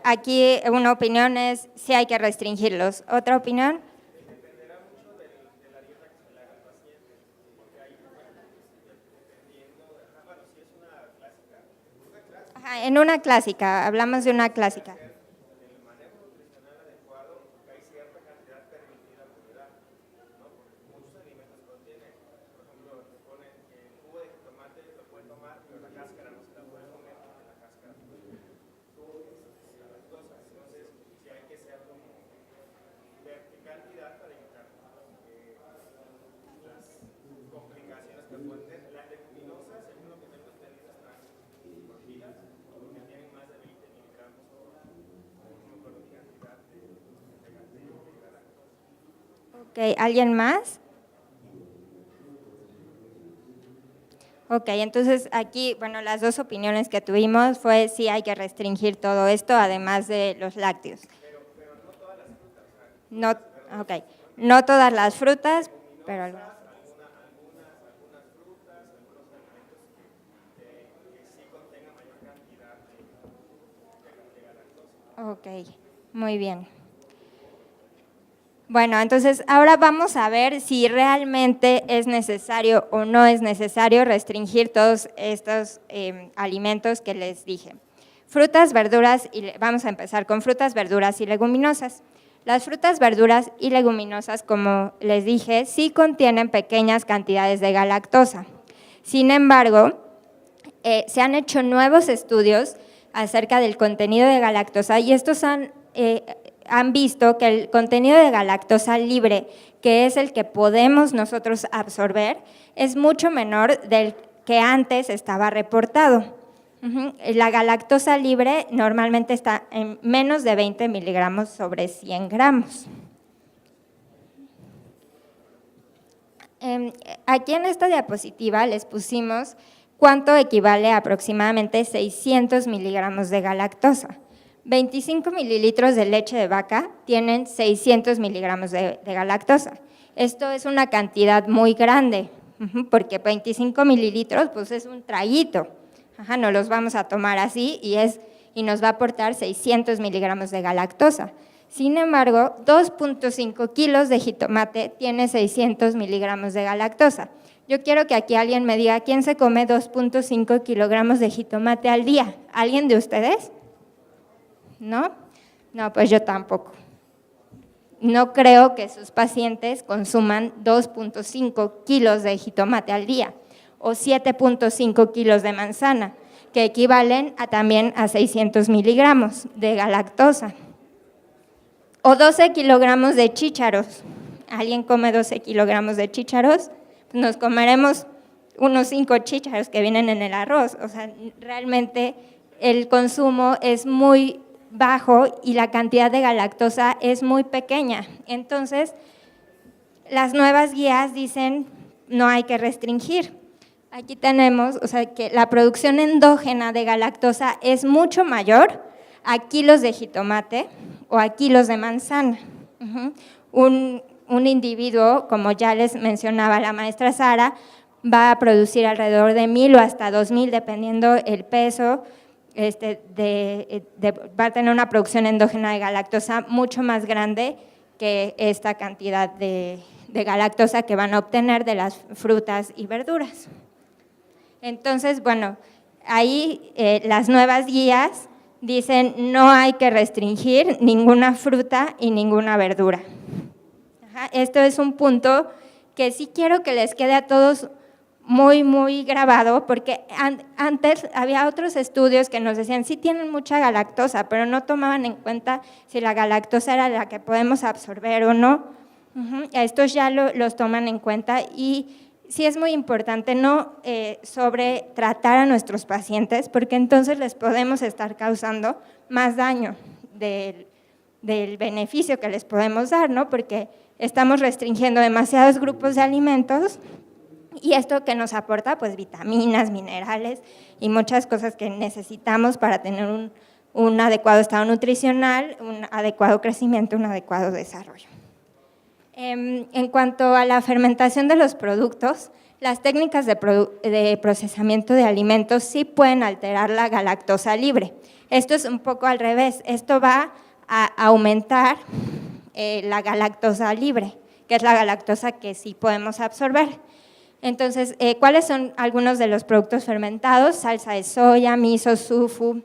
E: Aquí una opinión es si hay que restringirlos. ¿Otra opinión?
L: Dependerá mucho de la dieta que se le haga al paciente, porque hay dependiendo de, bueno, si es una clásica.
E: Ajá, en una clásica, hablamos de una clásica.
L: El manejo nutricional adecuado, hay cierta cantidad permitida por edad, ¿no? Porque muchos alimentos contienen, por ejemplo, te ponen el jugo de tomate, lo pueden tomar, pero la cáscara no se la pueden comer, porque la cáscara entonces, sí hay que ser como ver qué cantidad para evitar las complicaciones que pueden tener. Las leguminosas, según lo que tengo entendido, están prohibidas porque tienen más de 20 miligramos por cantidad de galactosa.
E: Ok, ¿alguien más? Ok, entonces aquí, bueno, las dos opiniones que tuvimos fue si hay que restringir todo esto, además de los lácteos.
L: Pero no todas las frutas.
E: No, ok, no todas las frutas, pero algunas.
L: Algunas frutas, algunos alimentos que sí contengan mayor cantidad de galactosa.
E: Ok, muy bien. Bueno, entonces ahora vamos a ver si realmente es necesario o no es necesario restringir todos estos alimentos que les dije. Frutas, verduras, vamos a empezar con frutas, verduras y leguminosas. Las frutas, verduras y leguminosas, como les dije, sí contienen pequeñas cantidades de galactosa. Sin embargo, se han hecho nuevos estudios acerca del contenido de galactosa y estos han visto que el contenido de galactosa libre, que es el que podemos nosotros absorber, es mucho menor del que antes estaba reportado. La galactosa libre normalmente está en menos de 20 miligramos sobre 100 gramos. Aquí en esta diapositiva les pusimos cuánto equivale a aproximadamente 600 miligramos de galactosa. 25 mililitros de leche de vaca tienen 600 miligramos de galactosa. Esto es una cantidad muy grande, porque 25 mililitros pues es un traguito. No los vamos a tomar así y es y nos va a aportar 600 miligramos de galactosa. Sin embargo, 2.5 kilos de jitomate tiene 600 miligramos de galactosa. Yo quiero que aquí alguien me diga, ¿quién se come 2.5 kilogramos de jitomate al día? ¿Alguien de ustedes? ¿No? No, pues yo tampoco. No creo que sus pacientes consuman 2.5 kilos de jitomate al día o 7.5 kilos de manzana, que equivalen también a 600 miligramos de galactosa. O 12 kilogramos de chícharos. ¿Alguien come 12 kilogramos de chícharos? Nos comeremos unos 5 chícharos que vienen en el arroz. O sea, realmente el consumo es muy bajo y la cantidad de galactosa es muy pequeña. Entonces, las nuevas guías dicen no hay que restringir. Aquí tenemos, o sea, que la producción endógena de galactosa es mucho mayor a kilos de jitomate o a kilos de manzana. Un individuo, como ya les mencionaba la maestra Sara, va a producir alrededor de 1,000 o hasta 2,000, dependiendo el peso, va a tener una producción endógena de galactosa mucho más grande que esta cantidad de galactosa que van a obtener de las frutas y verduras. Entonces, bueno, ahí las nuevas guías dicen no hay que restringir ninguna fruta y ninguna verdura. Esto es un punto que sí quiero que les quede a todos muy, muy grabado, porque antes había otros estudios que nos decían sí tienen mucha galactosa, pero no tomaban en cuenta si la galactosa era la que podemos absorber o no. Estos ya los toman en cuenta y sí es muy importante no sobretratar a nuestros pacientes, porque entonces les podemos estar causando más daño del beneficio que les podemos dar, ¿no? Porque estamos restringiendo demasiados grupos de alimentos y esto que nos aporta pues vitaminas, minerales y muchas cosas que necesitamos para tener un adecuado estado nutricional, un adecuado crecimiento, un adecuado desarrollo. En cuanto a la fermentación de los productos, las técnicas de procesamiento de alimentos sí pueden alterar la galactosa libre. Esto es un poco al revés, esto va a aumentar la galactosa libre, que es la galactosa que sí podemos absorber. Entonces, ¿cuáles son algunos de los productos fermentados? Salsa de soya, miso, tofu,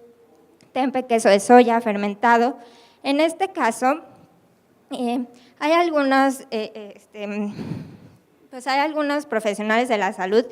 E: tempe, queso de soya fermentado. En este caso, hay algunos profesionales de la salud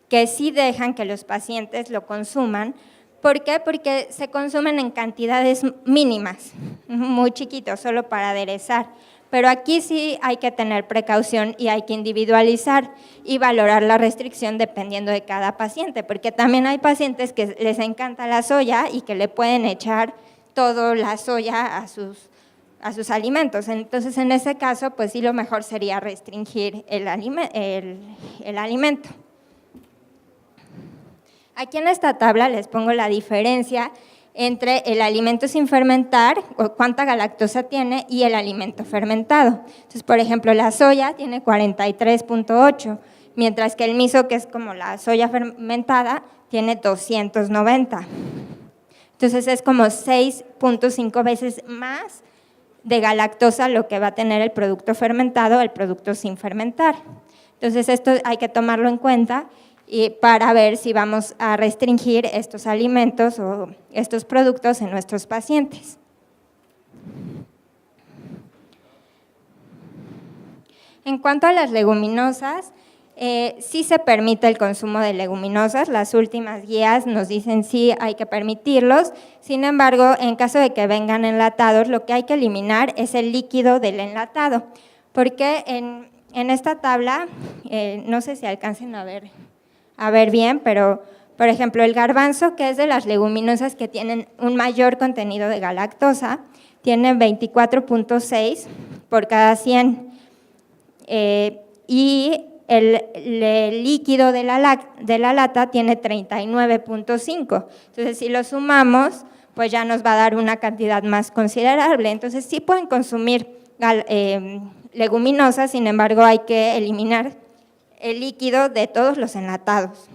E: que sí dejan que los pacientes lo consuman. ¿Por qué? Porque se consumen en cantidades mínimas, muy chiquitos, solo para aderezar. Pero aquí sí hay que tener precaución y hay que individualizar y valorar la restricción dependiendo de cada paciente, porque también hay pacientes que les encanta la soya y que le pueden echar toda la soya a sus alimentos. Entonces, en ese caso, pues sí, lo mejor sería restringir el alimento. Aquí en esta tabla les pongo la diferencia entre el alimento sin fermentar, o cuánta galactosa tiene, y el alimento fermentado. Entonces, por ejemplo, la soya tiene 43.8, mientras que el miso, que es como la soya fermentada, tiene 290. Entonces, es como 6.5 veces más de galactosa lo que va a tener el producto fermentado, el producto sin fermentar. Entonces, esto hay que tomarlo en cuenta y para ver si vamos a restringir estos alimentos o estos productos en nuestros pacientes. En cuanto a las leguminosas, sí se permite el consumo de leguminosas, las últimas guías nos dicen sí hay que permitirlos, sin embargo, en caso de que vengan enlatados, lo que hay que eliminar es el líquido del enlatado, porque en esta tabla, no sé si alcancen a ver bien, pero por ejemplo el garbanzo, que es de las leguminosas que tienen un mayor contenido de galactosa, tiene 24.6 por cada 100 y el líquido de la lata tiene 39.5, entonces si lo sumamos pues ya nos va a dar una cantidad más considerable, entonces sí pueden consumir leguminosas, sin embargo hay que eliminar el líquido de todos los enlatados.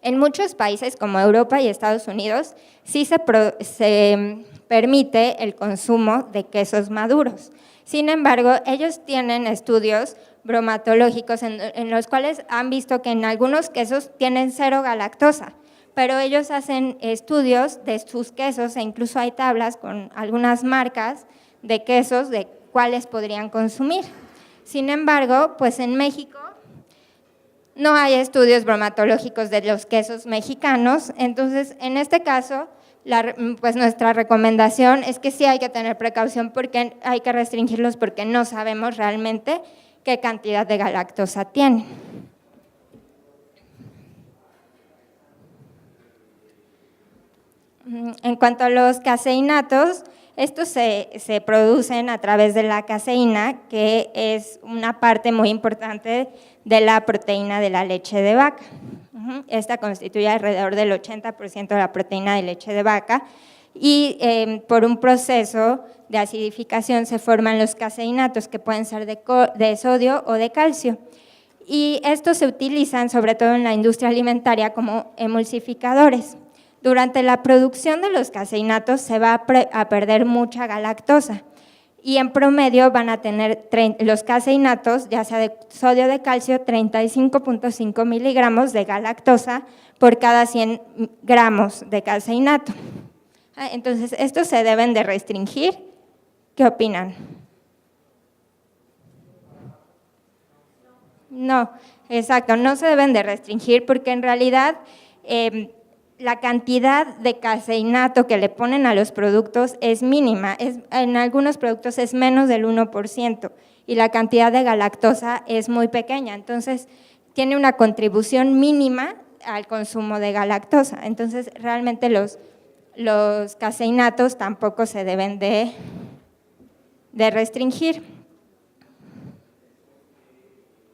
E: En muchos países como Europa y Estados Unidos sí se permite el consumo de quesos maduros. Sin embargo, ellos tienen estudios bromatológicos en los cuales han visto que en algunos quesos tienen 0 galactosa, pero ellos hacen estudios de sus quesos e incluso hay tablas con algunas marcas de quesos de cuáles podrían consumir. Sin embargo, pues en México no hay estudios bromatológicos de los quesos mexicanos, entonces en este caso pues nuestra recomendación es que sí hay que tener precaución porque hay que restringirlos porque no sabemos realmente qué cantidad de galactosa tienen. En cuanto a los caseinatos, estos se producen a través de la caseína, que es una parte muy importante de la proteína de la leche de vaca. Esta constituye alrededor del 80% de la proteína de leche de vaca y por un proceso de acidificación se forman los caseinatos que pueden ser de sodio o de calcio. Y estos se utilizan sobre todo en la industria alimentaria como emulsificadores. Durante la producción de los caseinatos se va a perder mucha galactosa y en promedio van a tener los caseinatos, ya sea de sodio o de calcio, 35.5 miligramos de galactosa por cada 100 gramos de caseinato. Entonces, estos se deben de restringir. ¿Qué opinan? No, exacto, no se deben de restringir porque en realidad la cantidad de caseinato que le ponen a los productos es mínima, en algunos productos es menos del 1% y la cantidad de galactosa es muy pequeña, entonces tiene una contribución mínima al consumo de galactosa, entonces realmente los caseinatos tampoco se deben de restringir.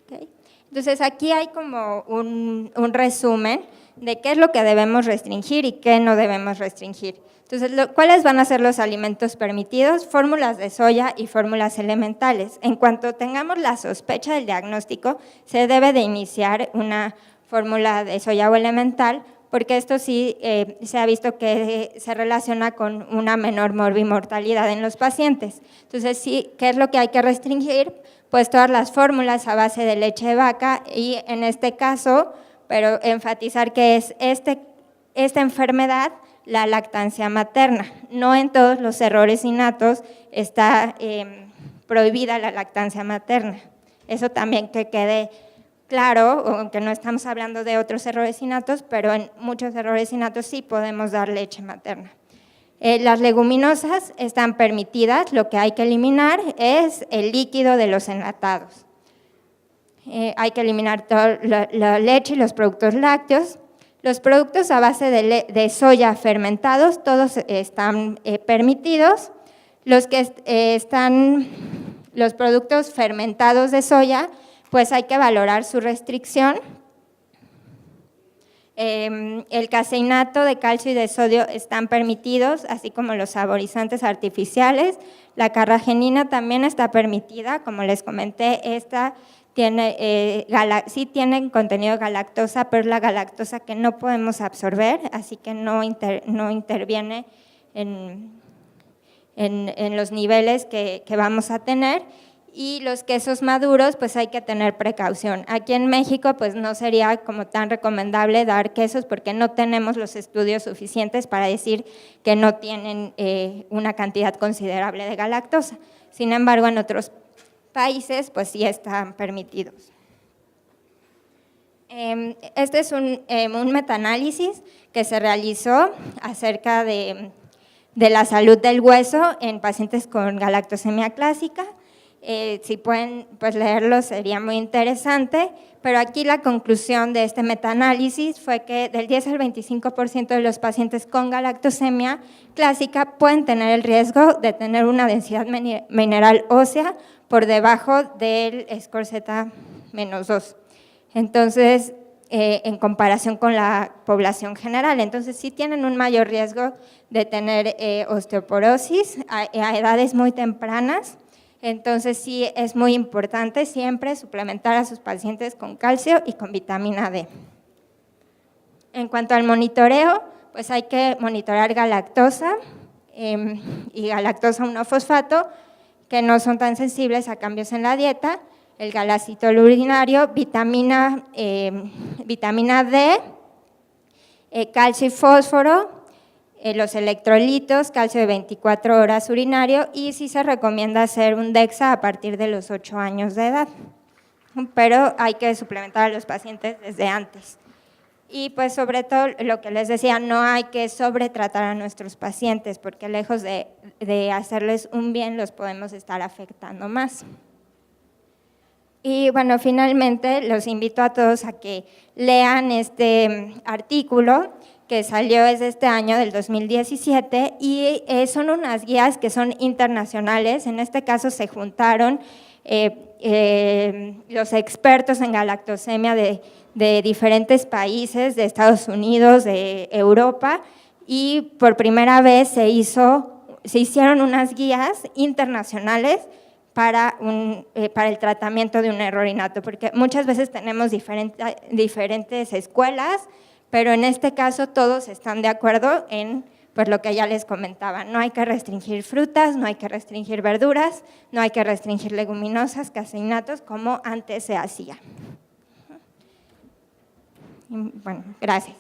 E: Okay. Entonces aquí hay como un resumen de qué es lo que debemos restringir y qué no debemos restringir. Entonces, ¿cuáles van a ser los alimentos permitidos? Fórmulas de soya y fórmulas elementales. En cuanto tengamos la sospecha del diagnóstico, se debe de iniciar una fórmula de soya o elemental, porque esto sí se ha visto que se relaciona con una menor morbimortalidad en los pacientes. Entonces, sí, ¿qué es lo que hay que restringir? Pues todas las fórmulas a base de leche de vaca y en este caso, pero enfatizar que es esta enfermedad la lactancia materna. No en todos los errores innatos está prohibida la lactancia materna. Eso también que quede claro, aunque no estamos hablando de otros errores innatos, pero en muchos errores innatos sí podemos dar leche materna. Las leguminosas están permitidas, lo que hay que eliminar es el líquido de los enlatados. Hay que eliminar toda la leche y los productos lácteos. Los productos a base de soya fermentados, todos están permitidos. Los productos fermentados de soya, pues hay que valorar su restricción. El caseinato de calcio y de sodio están permitidos, así como los saborizantes artificiales. La carragenina también está permitida, como les comenté, esta sí tiene contenido de galactosa, pero es la galactosa que no podemos absorber, así que no interviene en los niveles que vamos a tener. Y los quesos maduros, pues hay que tener precaución. Aquí en México, pues no sería como tan recomendable dar quesos porque no tenemos los estudios suficientes para decir que no tienen una cantidad considerable de galactosa. Sin embargo, en otros países, pues sí están permitidos. Este es un metaanálisis que se realizó acerca de la salud del hueso en pacientes con galactosemia clásica. Si pueden pues, leerlo sería muy interesante, pero aquí la conclusión de este metaanálisis fue que del 10 al 25% de los pacientes con galactosemia clásica pueden tener el riesgo de tener una densidad mineral ósea por debajo del score Z-2. Entonces, en comparación con la población general, entonces sí tienen un mayor riesgo de tener osteoporosis a edades muy tempranas. Entonces sí es muy importante siempre suplementar a sus pacientes con calcio y con vitamina D. En cuanto al monitoreo, pues hay que monitorear galactosa y galactosa 1-fosfato, que no son tan sensibles a cambios en la dieta, el galacitol urinario, vitamina D, calcio y fósforo, los electrolitos, calcio de 24 horas urinario, y sí se recomienda hacer un DEXA a partir de los 8 años de edad, pero hay que suplementar a los pacientes desde antes. Y pues sobre todo lo que les decía, no hay que sobretratar a nuestros pacientes porque lejos de hacerles un bien los podemos estar afectando más. Y bueno, finalmente los invito a todos a que lean este artículo que salió desde este año, del 2017, y son unas guías que son internacionales. En este caso se juntaron los expertos en galactosemia de diferentes países, de Estados Unidos, de Europa, y por primera vez se hicieron unas guías internacionales para el tratamiento de un error innato, porque muchas veces tenemos diferentes escuelas, pero en este caso todos están de acuerdo en pues lo que ya les comentaba, no hay que restringir frutas, no hay que restringir verduras, no hay que restringir leguminosas, caseinatos, como antes se hacía. Bueno, gracias.